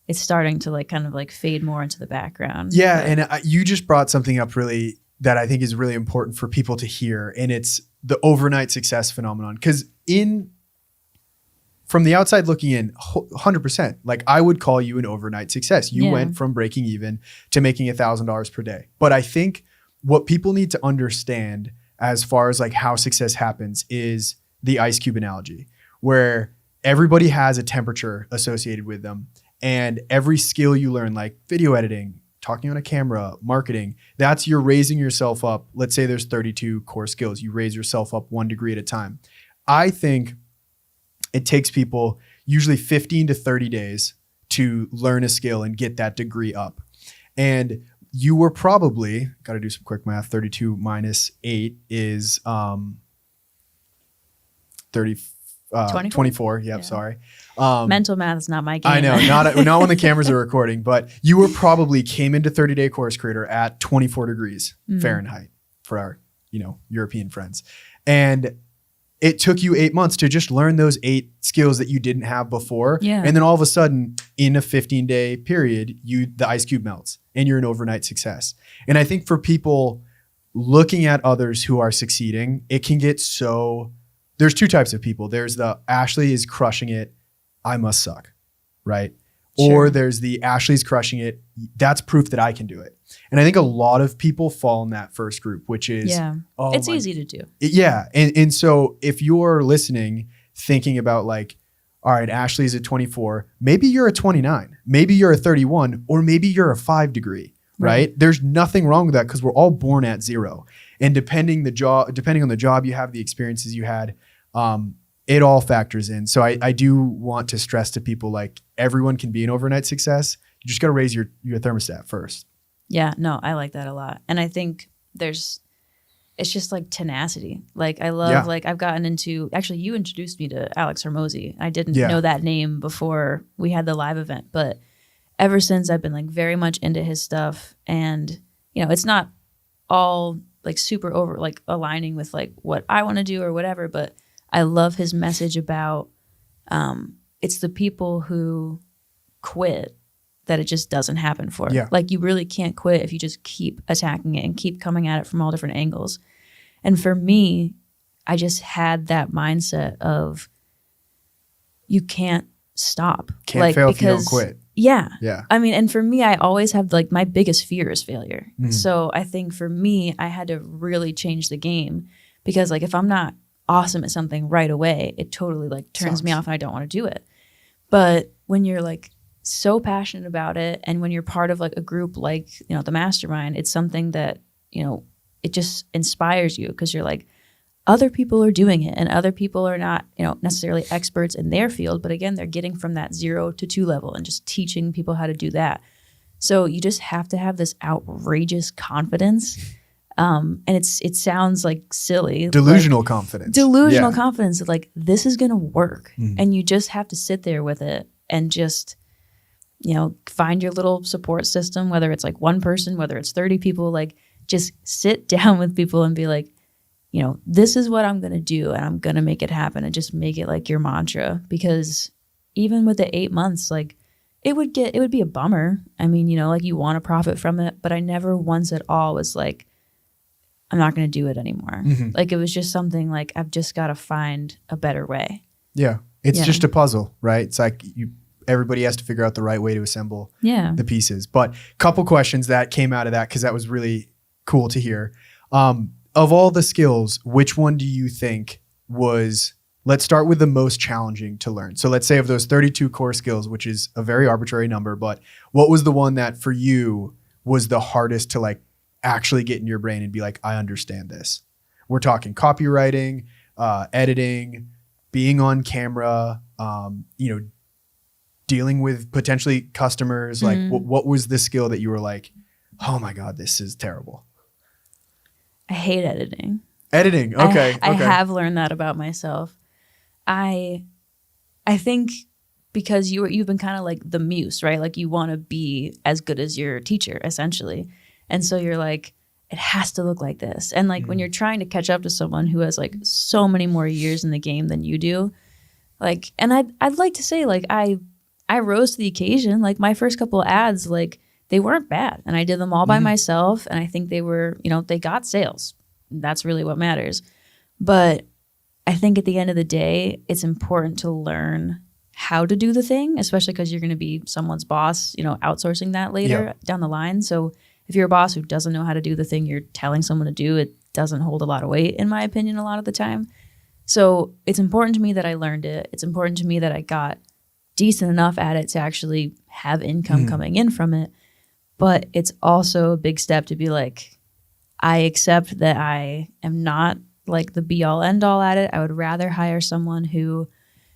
it's starting to like kind of like fade more into the background. Yeah. And you just brought something up really that I think is really important for people to hear. And it's the overnight success phenomenon. Cause from the outside looking in, 100%, like I would call you an overnight success. You went from breaking even to making $1,000 per day. But I think what people need to understand as far as like how success happens is the ice cube analogy, where everybody has a temperature associated with them. And every skill you learn, like video editing, talking on a camera, marketing, that's you're raising yourself up. Let's say there's 32 core skills. You raise yourself up 1 degree at a time. I think it takes people usually 15 to 30 days to learn a skill and get that degree up. And you were probably, got to do some quick math, 32 minus 8 is 24. Yep, sorry. Mental math is not my game. I know, not when the cameras are recording, but you were probably came into 30-day course creator at 24 degrees Fahrenheit for our, European friends. And it took you 8 months to just learn those 8 skills that you didn't have before. Yeah. And then all of a sudden in a 15-day period, the ice cube melts and you're an overnight success. And I think for people looking at others who are succeeding, it can get there's 2 types of people. There's the Ashley is crushing it, I must suck, right? Sure. Or there's the Ashley's crushing it, that's proof that I can do it. And I think a lot of people fall in that first group, which is, it's easy to do. Yeah. And so if you're listening, thinking about like, all right, Ashley's at 24, maybe you're a 29, maybe you're a 31, or maybe you're a 5 degree, right? There's nothing wrong with that because we're all born at 0. And depending on the job you have, the experiences you had, it all factors in. So I do want to stress to people like everyone can be an overnight success. You just got to raise your thermostat first. Yeah, no, I like that a lot. And I think it's just like tenacity. Like I love, like I've gotten into, actually you introduced me to Alex Hormozy. I didn't know that name before we had the live event, but ever since I've been like very much into his stuff and, it's not all like super over, like aligning with like what I want to do or whatever, but I love his message about it's the people who quit that it just doesn't happen for. Yeah. Like you really can't quit if you just keep attacking it and keep coming at it from all different angles. And for me, I just had that mindset of you can't stop. Can't fail if you don't quit. Yeah. Yeah. I mean, and for me, I always have like my biggest fear is failure. So I think for me, I had to really change the game because like if I'm not awesome at something right away, it totally like turns me off and I don't want to do it. But when you're like so passionate about it and when you're part of like a group like, the mastermind, it's something that, it just inspires you because you're like, other people are doing it and other people are not, necessarily experts in their field. But again, they're getting from that 0 to 2 level and just teaching people how to do that. So you just have to have this outrageous confidence. And it sounds like silly. Delusional confidence. Delusional confidence of like, this is going to work. And you just have to sit there with it and just, find your little support system, whether it's like one person, whether it's 30 people, like just sit down with people and be like, you know, this is what I'm going to do and I'm going to make it happen, and just make it like your mantra. Because even with the 8 months, like it would be a bummer. I mean, you know, like you want to profit from it, but I never once at all was like, I'm not going to do it anymore. Like it was just something like, I've just got to find a better way. Yeah. It's just a puzzle, right? It's like everybody has to figure out the right way to assemble the pieces. But couple questions that came out of that, because that was really cool to hear. Of all the skills, which one do you think was, let's start with the most challenging to learn. So let's say of those 32 core skills, which is a very arbitrary number, but what was the one that for you was the hardest to like actually get in your brain and be like, I understand this? We're talking copywriting, editing, being on camera, you know, dealing with potentially customers. Like what was the skill that you were like, oh my God, this is terrible? I hate editing. Editing. Okay. I have learned that about myself. I think because you've been kind of like the muse, right? Like you want to be as good as your teacher, essentially. And so you're like, it has to look like this. And like when you're trying to catch up to someone who has like so many more years in the game than you do, like, and I'd like to say like I rose to the occasion. Like my first couple of ads, like they weren't bad, and I did them all by myself. And I think they were, you know, they got sales. That's really what matters. But I think at the end of the day, it's important to learn how to do the thing, especially because you're going to be someone's boss, you know, outsourcing that later down the line. So if you're a boss who doesn't know how to do the thing you're telling someone to do, it doesn't hold a lot of weight, in my opinion, a lot of the time. So it's important to me that I learned it. It's important to me that I got decent enough at it to actually have income coming in from it. But it's also a big step to be like, I accept that I am not like the be all end all at it. I would rather hire someone who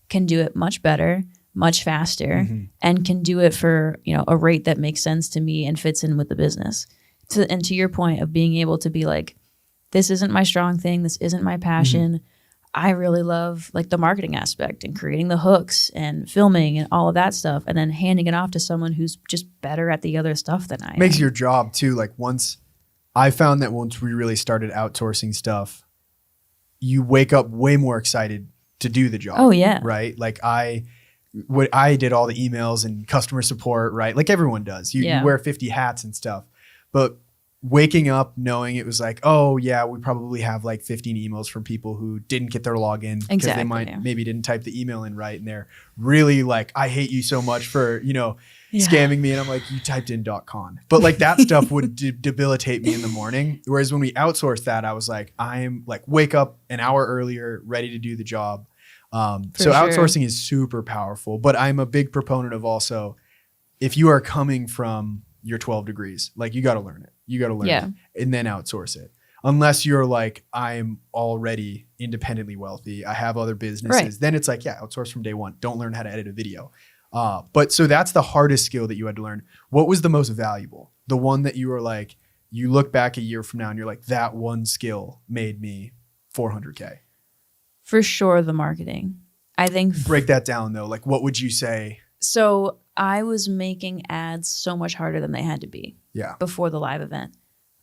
can do it much better, much faster, and can do it for, you know, a rate that makes sense to me and fits in with the business. And to your point of being able to be like, this isn't my strong thing. This isn't my passion. I really love like the marketing aspect and creating the hooks and filming and all of that stuff, and then handing it off to someone who's just better at the other stuff than I am. Makes your job too. Like I found that once we really started outsourcing stuff, you wake up way more excited to do the job. Oh yeah. Right. Like I did all the emails and customer support, right? Like everyone does. You wear 50 hats and stuff, but waking up knowing it was like, oh yeah, we probably have like 15 emails from people who didn't get their login because they maybe didn't type the email in right, and they're really like, I hate you so much for, you know, scamming me. And I'm like, you typed in .con. But like that stuff would debilitate me in the morning. Whereas when we outsourced that, I was like, I'm like, wake up an hour earlier, ready to do the job. So outsourcing is super powerful, but I'm a big proponent of also, if you are coming from your 12 degrees, like you got to learn it. You got to learn it and then outsource it. Unless you're like, I'm already independently wealthy, I have other businesses, then it's like, outsource from day one. Don't learn how to edit a video. But so that's the hardest skill that you had to learn. What was the most valuable? The one that you were like, you look back a year from now and you're like, that one skill made me $400K. For sure, the marketing. I think. Break that down though. Like, what would you say? So I was making ads so much harder than they had to be before the live event.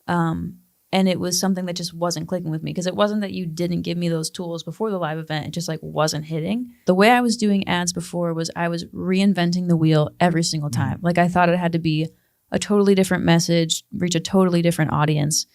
And it was something that just wasn't clicking with me, because it wasn't that you didn't give me those tools before the live event. It just like wasn't hitting. The way I was doing ads before was I was reinventing the wheel every single time. Like I thought it had to be a totally different message, reach a totally different audience.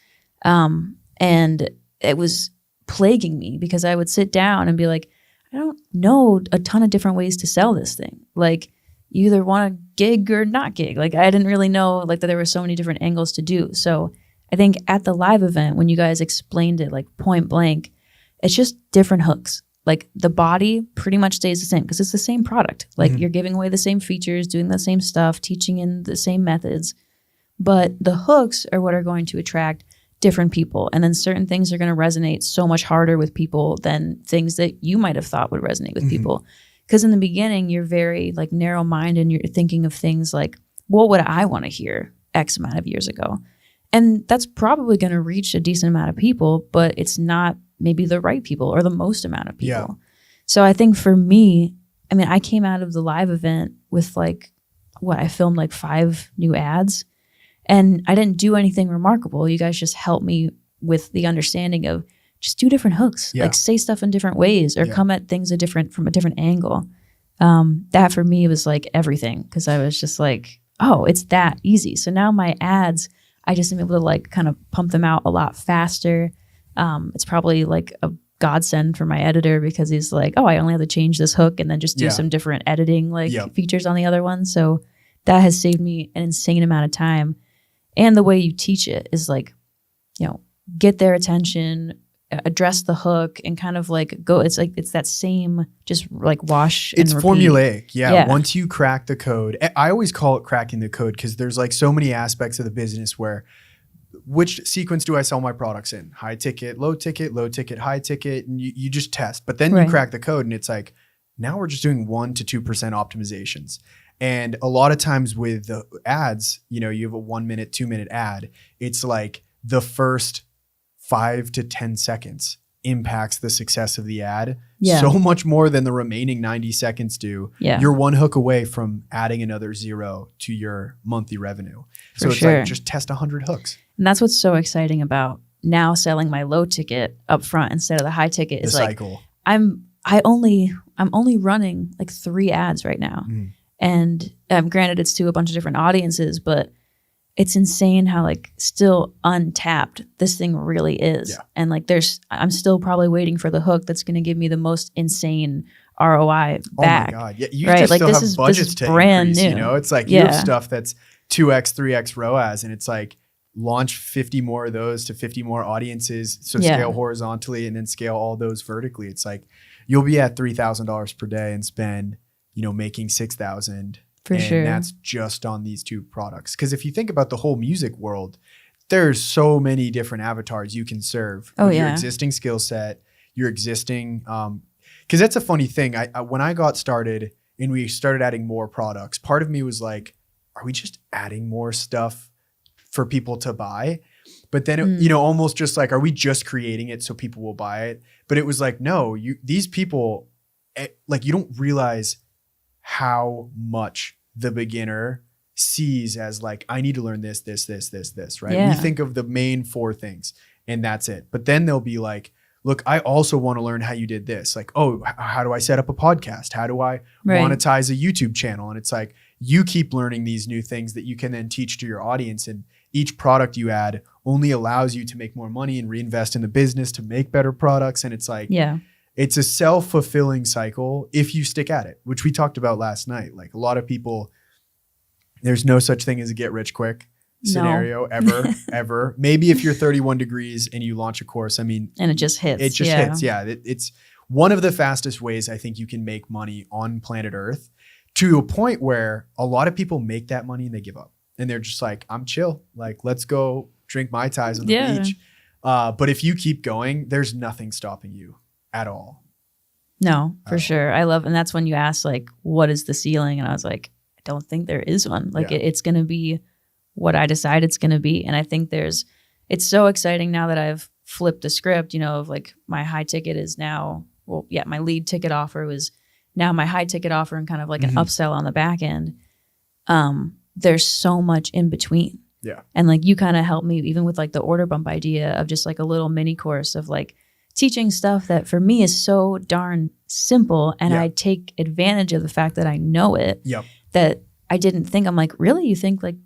And it was plaguing me because I would sit down and be like, I don't know a ton of different ways to sell this thing. Like you either want to gig or not gig. Like I didn't really know like that there were so many different angles to do. So I think at the live event, when you guys explained it like point blank, it's just different hooks. Like the body pretty much stays the same because it's the same product. Like you're giving away the same features, doing the same stuff, teaching in the same methods. But the hooks are what are going to attract different people. And then certain things are going to resonate so much harder with people than things that you might have thought would resonate with people. Because in the beginning, you're very like narrow-minded and you're thinking of things like, what would I want to hear X amount of years ago? And that's probably going to reach a decent amount of people, but it's not maybe the right people or the most amount of people. Yeah. So I think for me, I mean, I came out of the live event with like, I filmed like 5 new ads. And I didn't do anything remarkable. You guys just helped me with the understanding of just do different hooks, Yeah. like say stuff in different ways or Yeah. come at things from a different angle. That for me was like everything, because I was just like, oh, it's that easy. So now my ads, I just am able to like kind of pump them out a lot faster. It's probably like a godsend for my editor, because he's like, oh, I only have to change this hook and then just do Yeah. some different editing like Yep. features on the other one. So that has saved me an insane amount of time. And the way you teach it is like, get their attention, address the hook, and kind of like go. It's like it's that same just like wash. It's and repeat. formulaic. Yeah. Yeah. Once you crack the code, I always call it cracking the code, because there's like so many aspects of the business where which sequence do I sell my products in? High ticket, low ticket, high ticket, and you just test. But then Right. you crack the code and it's like, now we're just doing 1% to 2% optimizations. And a lot of times with the ads, you have a 1 minute, 2 minute ad. It's like the first 5 to 10 seconds impacts the success of the ad so much more than the remaining 90 seconds do. Yeah. You're one hook away from adding another zero to your monthly revenue. So For it's sure. like just test 100 hooks. And that's what's so exciting about now selling my low ticket up front instead of the high ticket. Is The like cycle. I'm only running like 3 ads right now. Mm. And granted, it's to a bunch of different audiences, but it's insane how like still untapped this thing really is. Yeah. And like I'm still probably waiting for the hook that's going to give me the most insane ROI back. Oh my God. Yeah. You Right? just Like still this have is budgets to brand increase, new. It's like you have Yeah. stuff that's 2x, 3x ROAS, and it's like launch 50 more of those to 50 more audiences. So Yeah. scale horizontally and then scale all those vertically. It's like you'll be at $3,000 per day and spend, making 6,000. For and sure. that's just on these 2 products. Because if you think about the whole music world, there's so many different avatars you can serve. Oh, with your yeah. existing skill set, your existing, because that's a funny thing. I when I got started and we started adding more products, part of me was like, are we just adding more stuff for people to buy? But then, almost just like, are we just creating it so people will buy it? But it was like, no, these people, like, you don't realize how much the beginner sees as like, I need to learn this, right? Yeah. We think of the main 4 things and that's it. But then they'll be like, look, I also want to learn how you did this. Like, oh, how do I set up a podcast? How do I Right. monetize a YouTube channel? And it's like, you keep learning these new things that you can then teach to your audience. And each product you add only allows you to make more money and reinvest in the business to make better products. And it's like, Yeah. it's a self-fulfilling cycle if you stick at it, which we talked about last night. Like a lot of people, there's no such thing as a get rich quick scenario ever. Maybe if you're 31 degrees and you launch a course, And it just hits. it just hits. Yeah. It's one of the fastest ways I think you can make money on planet Earth, to a point where a lot of people make that money and they give up. And they're just like, I'm chill. Like, let's go drink Mai Tais on the beach. But if you keep going, there's nothing stopping you at all. No, for sure. I love, and that's when you ask like, what is the ceiling? And I was like, I don't think there is one. Like Yeah. it's going to be what I decide it's going to be. And I think it's so exciting now that I've flipped the script, of like my high ticket is now, my lead ticket offer was now my high ticket offer, and kind of like an upsell on the back end. There's so much in between. Yeah. And like you kind of helped me even with like the order bump idea of just like a little mini course of like teaching stuff that for me is so darn simple. And Yeah. I take advantage of the fact that I know it, Yep. that I didn't think. I'm like, really? You think like,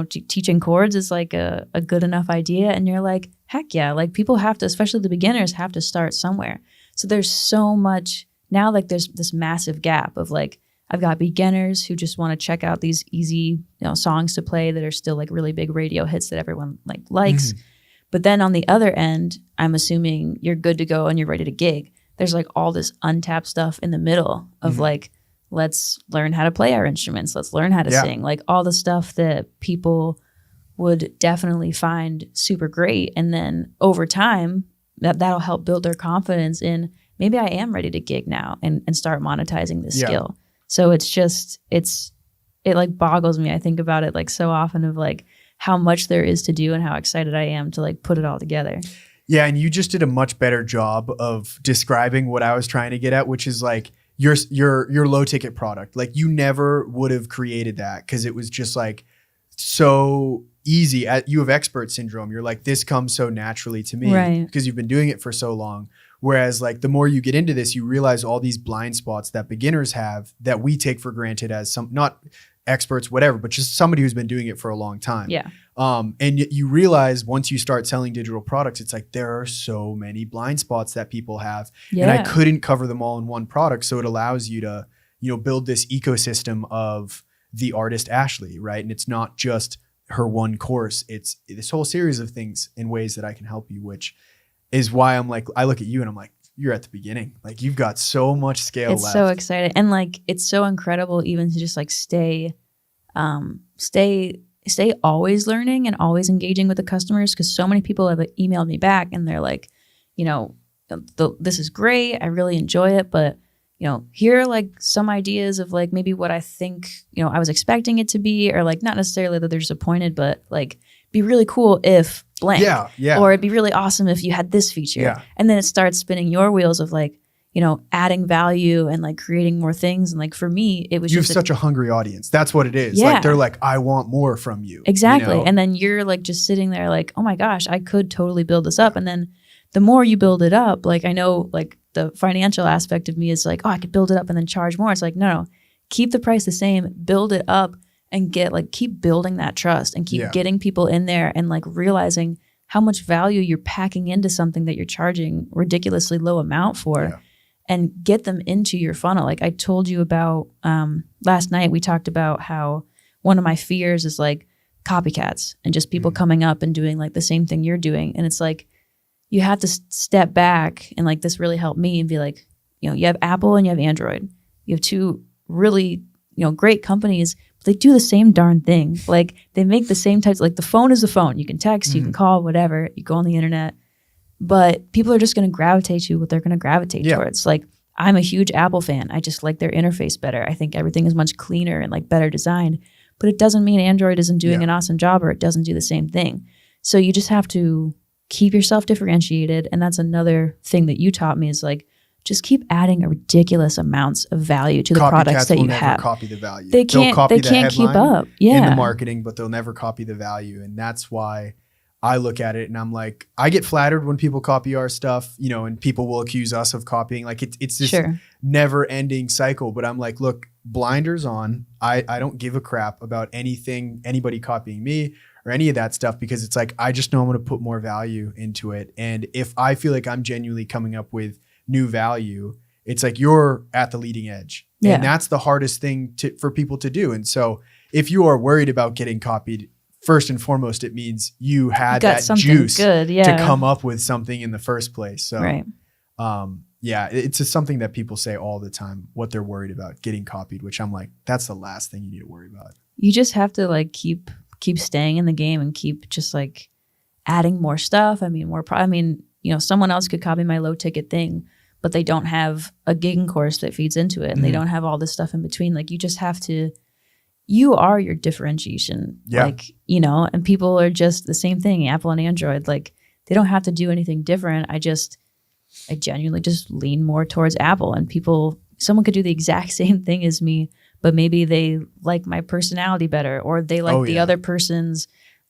teaching chords is like a good enough idea? And you're like, heck yeah. Like people have to, especially the beginners, have to start somewhere. So there's so much now, like there's this massive gap of like, I've got beginners who just want to check out these easy, songs to play that are still like really big radio hits that everyone likes. But then on the other end, I'm assuming you're good to go and you're ready to gig. There's like all this untapped stuff in the middle of like, let's learn how to play our instruments. Let's learn how to sing. Like all the stuff that people would definitely find super great. And then over time, that'll help build their confidence in maybe I am ready to gig now and start monetizing this skill. So it's just, it like boggles me. I think about it like so often of like how much there is to do and how excited I am to like put it all together. Yeah. And you just did a much better job of describing what I was trying to get at, which is like your low ticket product. Like you never would have created that because it was just like so easy. You have expert syndrome. You're like, this comes so naturally to me Right. because you've been doing it for so long. Whereas like the more you get into this, you realize all these blind spots that beginners have that we take for granted as not experts, whatever, but just somebody who's been doing it for a long time. Yeah. And you realize once you start selling digital products, it's like there are so many blind spots that people have, Yeah. and I couldn't cover them all in one product. So it allows you to, build this ecosystem of the artist Ashley, right? And it's not just her one course; it's this whole series of things in ways that I can help you, which is why I'm like, I look at you and I'm like, you're at the beginning. Like you've got so much scale It's left. so exciting. And like, it's so incredible even to just like stay always learning and always engaging with the customers. Cause so many people have emailed me back and they're like, this is great. I really enjoy it. But, here are like some ideas of like maybe what I think, I was expecting it to be, or like not necessarily that they're disappointed, but like be really cool if blank. Yeah. Or it'd be really awesome if you had this feature. Yeah. And then it starts spinning your wheels of like, adding value and like creating more things. And like for me, it was You have just such a hungry audience. That's what it is. Yeah. Like they're like, I want more from you. Exactly. And then you're like just sitting there like, oh my gosh, I could totally build this up. And then the more you build it up, like I know like the financial aspect of me is like, oh, I could build it up and then charge more. It's like, no, keep the price the same, build it up and keep building that trust and keep getting people in there and like realizing how much value you're packing into something that you're charging ridiculously low amount for and get them into your funnel. Like I told you about last night, we talked about how one of my fears is like copycats and just people coming up and doing like the same thing you're doing. And it's like, you have to step back and like this really helped me and be like, you have Apple and you have Android. You have two really, great companies, but they do the same darn thing. Like they make the same types, like the phone is the phone. You can text, you can call, whatever, you go on the internet, but people are just going to gravitate to what they're going to gravitate towards. Like I'm a huge Apple fan. I just like their interface better. I think everything is much cleaner and like better designed, but it doesn't mean Android isn't doing an awesome job or it doesn't do the same thing. So you just have to keep yourself differentiated. And that's another thing that you taught me is like, just keep adding a ridiculous amounts of value to the products that you have. Copy the value. They can't keep up. In the marketing, but they'll never copy the value. And that's why I look at it and I'm like, I get flattered when people copy our stuff, and people will accuse us of copying. Like it's this never ending cycle. But I'm like, look, blinders on. I don't give a crap about anybody copying me or any of that stuff, because it's like, I just know I'm going to put more value into it. And if I feel like I'm genuinely coming up with new value, it's like you're at the leading edge. Yeah. And that's the hardest thing for people to do. And so if you are worried about getting copied, first and foremost, it means you had that juice to come up with something in the first place. So it's just something that people say all the time, what they're worried about, getting copied, which I'm like, that's the last thing you need to worry about. You just have to like keep staying in the game and keep just like adding more stuff. Someone else could copy my low ticket thing, but they don't have a gigging course that feeds into it and they don't have all this stuff in between. Like you just have to, you are your differentiation. And people are just the same thing, Apple and Android. Like they don't have to do anything different. I genuinely just lean more towards Apple, and someone could do the exact same thing as me, but maybe they like my personality better, or they like the other person's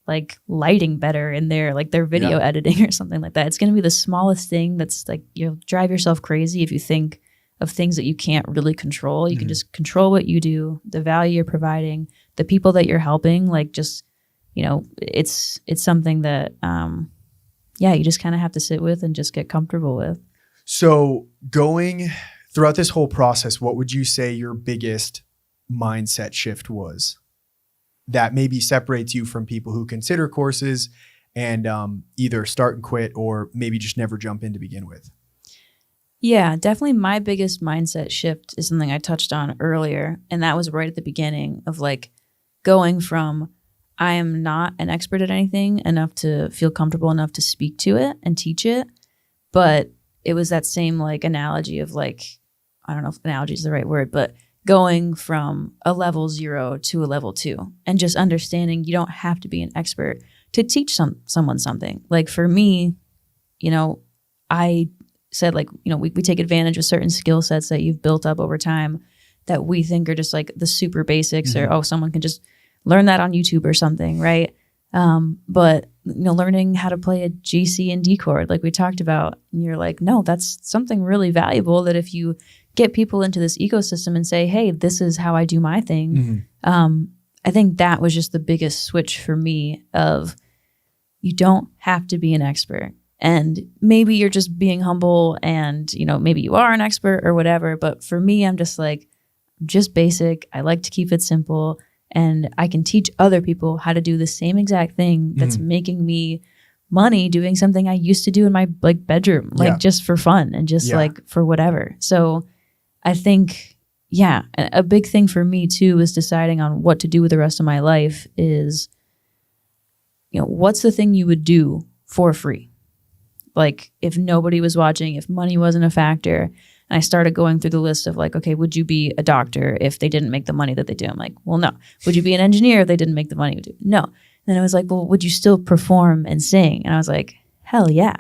like lighting better in their video editing or something like that. It's going to be the smallest thing that's like, you'll drive yourself crazy if you think of things that you can't really control. You can just control what you do, the value you're providing, the people that you're helping. Like just, it's something that, you just kind of have to sit with and just get comfortable with. So going throughout this whole process, what would you say your biggest mindset shift was that maybe separates you from people who consider courses and either start and quit or maybe just never jump in to begin with? Yeah, definitely my biggest mindset shift is something I touched on earlier. And that was right at the beginning of like going from, I am not an expert at anything enough to feel comfortable enough to speak to it and teach it. But it was that same like analogy of like, I don't know if analogy is the right word, but going from a level 0 to a level 2 and just understanding you don't have to be an expert to teach someone something. Like for me, I said like, we take advantage of certain skill sets that you've built up over time that we think are just like the super basics or, someone can just learn that on YouTube or something, right? But learning how to play a GC and D chord, like we talked about, and you're like, no, that's something really valuable that if you get people into this ecosystem and say, hey, this is how I do my thing. I think that was just the biggest switch for me of you don't have to be an expert. And maybe you're just being humble and, maybe you are an expert or whatever. But for me, I'm just like, just basic. I like to keep it simple. And I can teach other people how to do the same exact thing that's making me money doing something I used to do in my bedroom, just for fun and just for whatever. So I think, a big thing for me too is deciding on what to do with the rest of my life is, what's the thing you would do for free? Like if nobody was watching, if money wasn't a factor. And I started going through the list of like, okay, would you be a doctor if they didn't make the money that they do? I'm like, well, no. Would you be an engineer if they didn't make the money you do? No. And then I was like, well, would you still perform and sing? And I was like, hell yeah.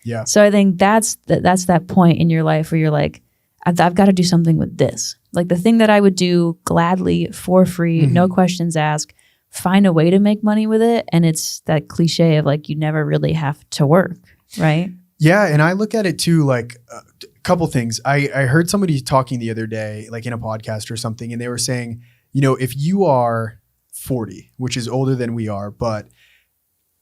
Yeah. So I think that's that point in your life where you're like, I've got to do something with this. Like the thing that I would do gladly for free, no questions asked, find a way to make money with it. And it's that cliche of like, you never really have to work, right? Yeah. And I look at it too, like a couple things. I heard somebody talking the other day, like in a podcast or something, and they were saying, if you are 40, which is older than we are, but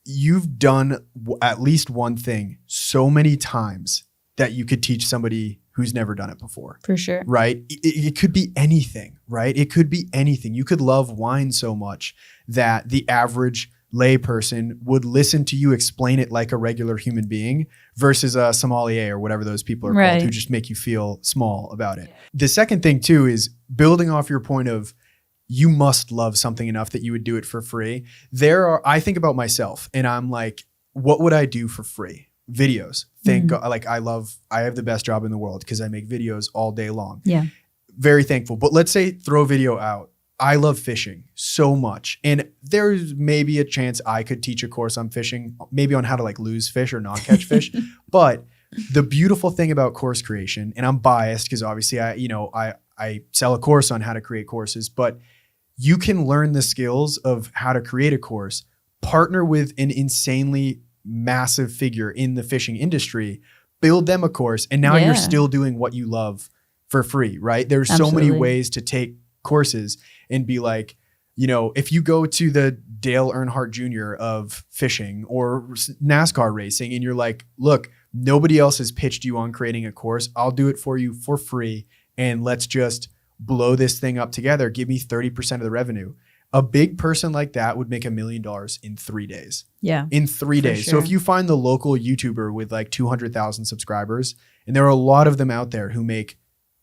you've done at least one thing so many times that you could teach somebody who's never done it before. For sure. Right? It could be anything, right? It could be anything. You could love wine so much that the average layperson would listen to you explain it like a regular human being versus a sommelier or whatever those people are called who just make you feel small about it. The second thing too is building off your point of you must love something enough that you would do it for free. I think about myself and I'm like, what would I do for free? Videos. Thank God, I have the best job in the world because I make videos all day long. Yeah. Very thankful. But let's say throw video out. I love fishing so much. And there's maybe a chance I could teach a course on fishing, maybe on how to lose fish or not catch fish. But the beautiful thing about course creation, and I'm biased because obviously I sell a course on how to create courses, but you can learn the skills of how to create a course, partner with an insanely massive figure in the fishing industry, build them a course, and now you're still doing what you love for free, right? There's so many ways to take courses and be like, if you go to the Dale Earnhardt Jr. of fishing or NASCAR racing and you're like, look, nobody else has pitched you on creating a course. I'll do it for you for free. And let's just blow this thing up together. Give me 30% of the revenue. A big person like that would make $1 million in 3 days. Yeah. In 3 days. Sure. So if you find the local YouTuber with 200,000 subscribers, and there are a lot of them out there who make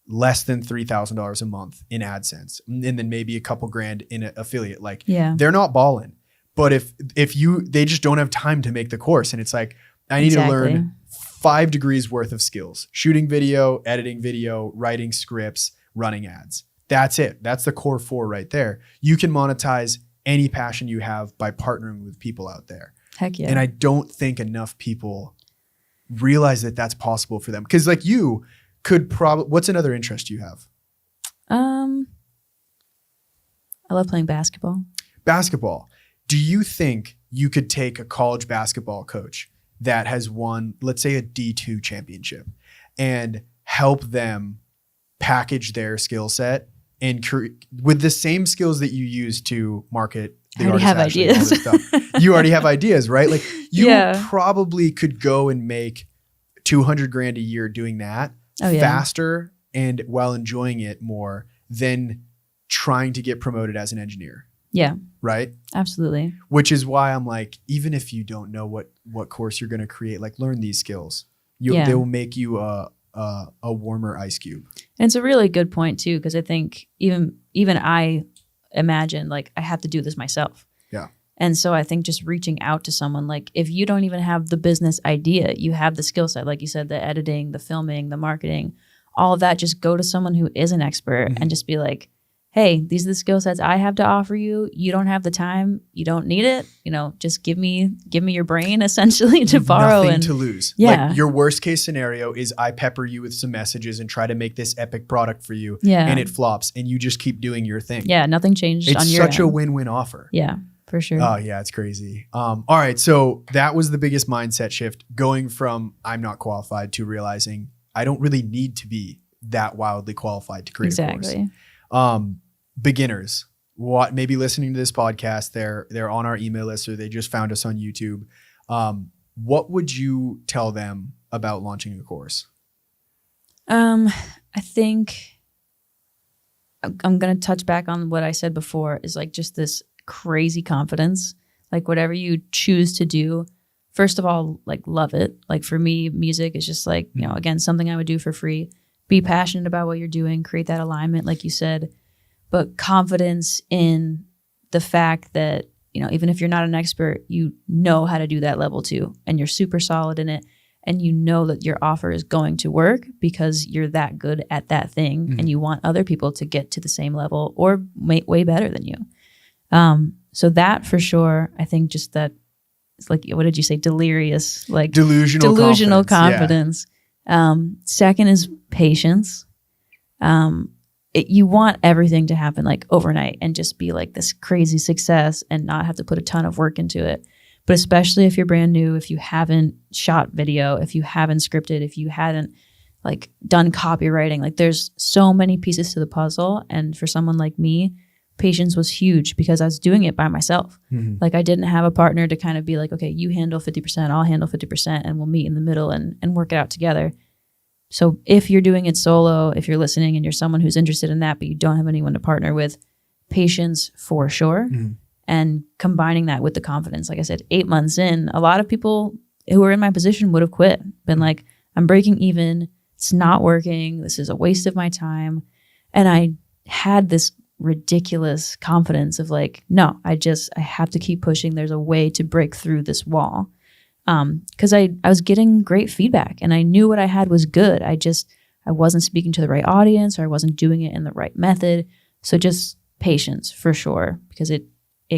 less than $3,000 a month in AdSense, and then maybe a couple grand in an affiliate, they're not balling. But if they just don't have time to make the course, and it's like, I need to learn 5 degrees worth of skills: shooting video, editing video, writing scripts, running ads. That's it. That's the core 4 right there. You can monetize any passion you have by partnering with people out there. Heck yeah. And I don't think enough people realize that that's possible for them. Because you could probably, what's another interest you have? I love playing basketball. Basketball. Do you think you could take a college basketball coach that has won, let's say, a D2 championship and help them package their skill set and with the same skills that you use to market the artist? I already have ideas. You already have ideas, right? You probably could go and make $200,000 a year doing that faster and while enjoying it more than trying to get promoted as an engineer. Yeah. Right? Absolutely. Which is why I'm like, even if you don't know what course you're going to create, learn these skills. They will make you a warmer ice cube. And it's a really good point too, because I think even I imagine I have to do this myself. Yeah. And so I think just reaching out to someone, if you don't even have the business idea, you have the skill set, like you said, the editing, the filming, the marketing, all of that, just go to someone who is an expert and just be like, hey, these are the skill sets I have to offer you. You don't have the time. You don't need it. Just give me your brain essentially to borrow. Nothing to lose. Yeah. Your worst case scenario is I pepper you with some messages and try to make this epic product for you. Yeah. And it flops and you just keep doing your thing. Yeah. Nothing changed on your end. It's such a win-win offer. Yeah. for sure. Oh yeah, it's crazy. All right, so that was the biggest mindset shift, going from I'm not qualified to realizing I don't really need to be that wildly qualified to create a course. Beginners, what maybe listening to this podcast, they're on our email list or they just found us on YouTube. What would you tell them about launching a course? I think I'm going to touch back on what I said before, is like just this crazy confidence. Like whatever you choose to do, first of all, like love it. Like for me, music is just like, you know, again, something I would do for free. Be passionate about what you're doing, create that alignment, like you said, but confidence in the fact that, you know, even if you're not an expert, you know how to do that level 2 and you're super solid in it. And you know that your offer is going to work because you're that good at that thing and you want other people to get to the same level or way better than you. So that for sure, I think just that, it's like, what did you say? Delirious, like delusional confidence. Yeah. Second is patience. You want everything to happen like overnight and just be like this crazy success and not have to put a ton of work into it. But especially if you're brand new, if you haven't shot video, if you haven't scripted, if you hadn't like done copywriting, like there's so many pieces to the puzzle. And for someone like me, patience was huge because I was doing it by myself. Mm-hmm. Like I didn't have a partner to kind of be like, okay, you handle 50%, I'll handle 50%, and we'll meet in the middle and work it out together. So if you're doing it solo, if you're listening and you're someone who's interested in that, but you don't have anyone to partner with, patience for sure. Mm-hmm. And combining that with the confidence. Like I said, 8 months in, a lot of people who are in my position would have quit, been like, I'm breaking even. It's not working. This is a waste of my time. And I had this ridiculous confidence of like, no, I have to keep pushing. There's a way to break through this wall. Because I was getting great feedback and I knew what I had was good. I wasn't speaking to the right audience or I wasn't doing it in the right method. So just patience for sure, because it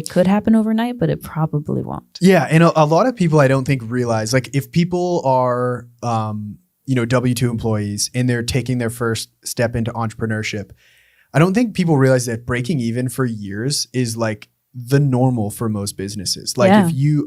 could happen overnight, but it probably won't. Yeah. And a lot of people I don't think realize, like if people are, W-2 employees and they're taking their first step into entrepreneurship, I don't think people realize that breaking even for years is like the normal for most businesses. Like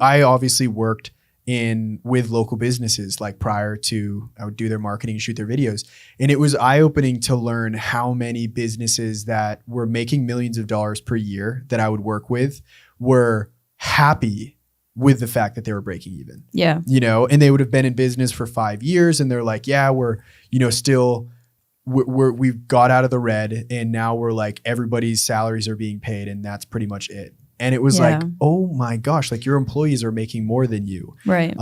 I obviously worked with local businesses like prior to, I would do their marketing, shoot their videos. And it was eye-opening to learn how many businesses that were making millions of dollars per year that I would work with were happy with the fact that they were breaking even. Yeah. And they would have been in business for 5 years and they're like, yeah, we're we've got out of the red and now we're like, everybody's salaries are being paid and that's pretty much it. And it was like, oh my gosh, like your employees are making more than you. Right.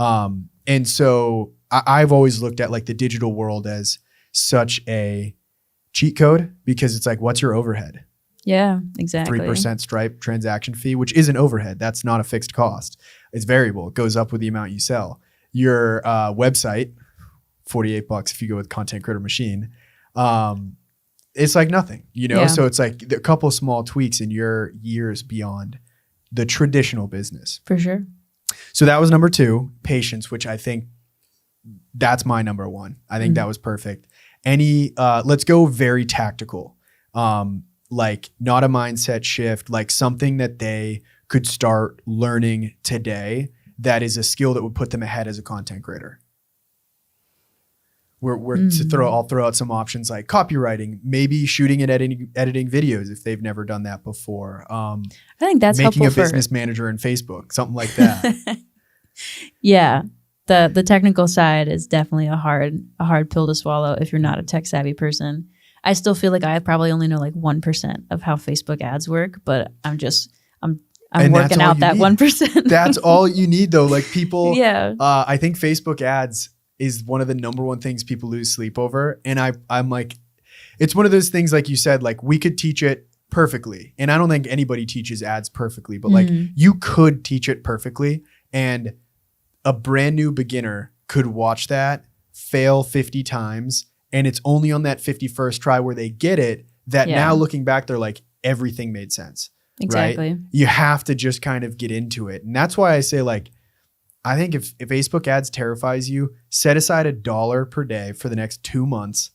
And so I've always looked at like the digital world as such a cheat code because it's like, what's your overhead? Yeah, exactly. 3% Stripe transaction fee, which isn't overhead. That's not a fixed cost. It's variable. It goes up with the amount you sell. Your website, $48 if you go with Content Creator Machine. It's like nothing, So it's like a couple small tweaks and you're years beyond the traditional business. For sure. So that was number 2, patience, which I think that's my number 1. I think that was perfect. Let's go very tactical. Like not a mindset shift, like something that they could start learning today that is a skill that would put them ahead as a content creator. I'll throw out some options like copywriting, maybe shooting and editing videos if they've never done that before. I think that's making helpful a business manager in Facebook, something like that. Yeah, the technical side is definitely a hard pill to swallow if you're not a tech savvy person. I still feel like I probably only know like 1% of how Facebook ads work, but I'm working out that 1%. That's all you need though. Like people, yeah. I think Facebook ads is one of the number one things people lose sleep over. And I'm like, it's one of those things, like you said, like we could teach it perfectly. And I don't think anybody teaches ads perfectly, but like you could teach it perfectly. And a brand new beginner could watch that, fail 50 times. And it's only on that 51st try where they get it that now looking back, they're like, everything made sense. Exactly. Right? You have to just kind of get into it. And that's why I say like, I think if Facebook ads terrifies you, set aside $1 per day for the next 2 months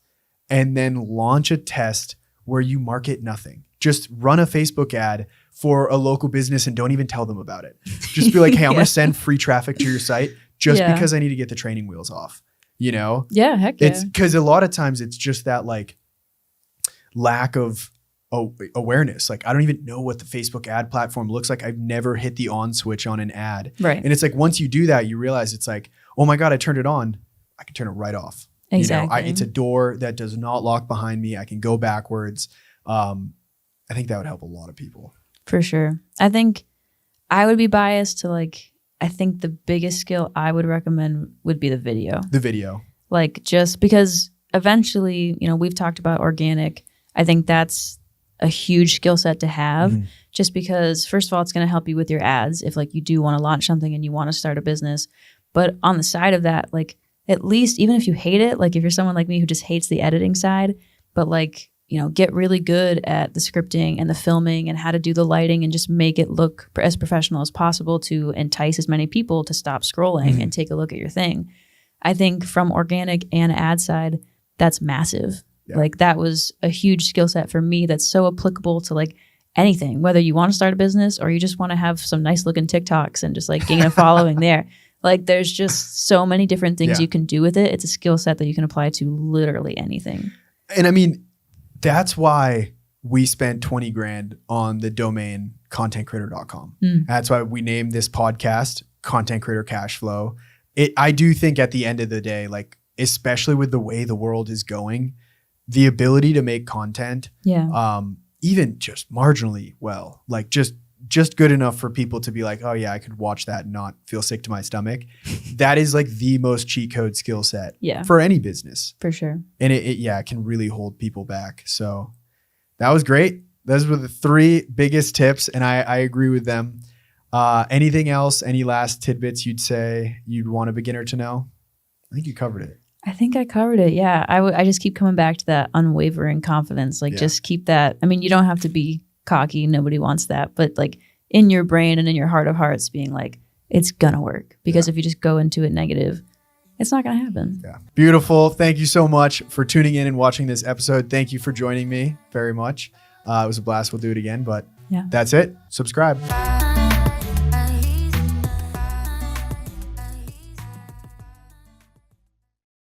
and then launch a test where you market nothing. Just run a Facebook ad for a local business and don't even tell them about it. Just be like, hey, I'm going to send free traffic to your site just because I need to get the training wheels off, you know? Yeah, heck yeah. It's because a lot of times it's just that like lack of awareness. Like I don't even know what the Facebook ad platform looks like. I've never hit the on switch on an ad. Right. And it's like, once you do that, you realize it's like, oh my God, I turned it on. I can turn it right off. Exactly. You know, it's a door that does not lock behind me. I can go backwards. I think that would help a lot of people. For sure. I think I would be biased to like, I think the biggest skill I would recommend would be the video. The video. Like just because eventually, you know, we've talked about organic. I think that's a huge skill set to have just because first of all, it's going to help you with your ads if like you do want to launch something and you want to start a business. But on the side of that, like at least even if you hate it, like if you're someone like me who just hates the editing side, but like, you know, get really good at the scripting and the filming and how to do the lighting and just make it look as professional as possible to entice as many people to stop scrolling and take a look at your thing. I think from organic and ad side, that's massive. Yeah. Like that was a huge skill set for me that's so applicable to like anything, whether you want to start a business or you just want to have some nice looking TikToks and just like gain a following there. Like there's just so many different things you can do with it. It's a skill set that you can apply to literally anything. And I mean, that's why we spent 20 grand on the domain contentcreator.com. That's why we named this podcast Content Creator Cash Flow. I do think at the end of the day, like, especially with the way the world is going, the ability to make content, even just marginally well, like just good enough for people to be like, oh yeah, I could watch that and not feel sick to my stomach. That is like the most cheat code skill set for any business. For sure. And it can really hold people back. So that was great. Those were the 3 biggest tips and I agree with them. Anything else, any last tidbits you'd say you'd want a beginner to know? I think you covered it. I think I covered it. Yeah. I just keep coming back to that unwavering confidence. Like just keep that. I mean, you don't have to be cocky. Nobody wants that. But like in your brain and in your heart of hearts being like, it's gonna work. Because if you just go into it negative, it's not gonna happen. Yeah. Beautiful. Thank you so much for tuning in and watching this episode. Thank you for joining me very much. It was a blast. We'll do it again, but that's it. Subscribe.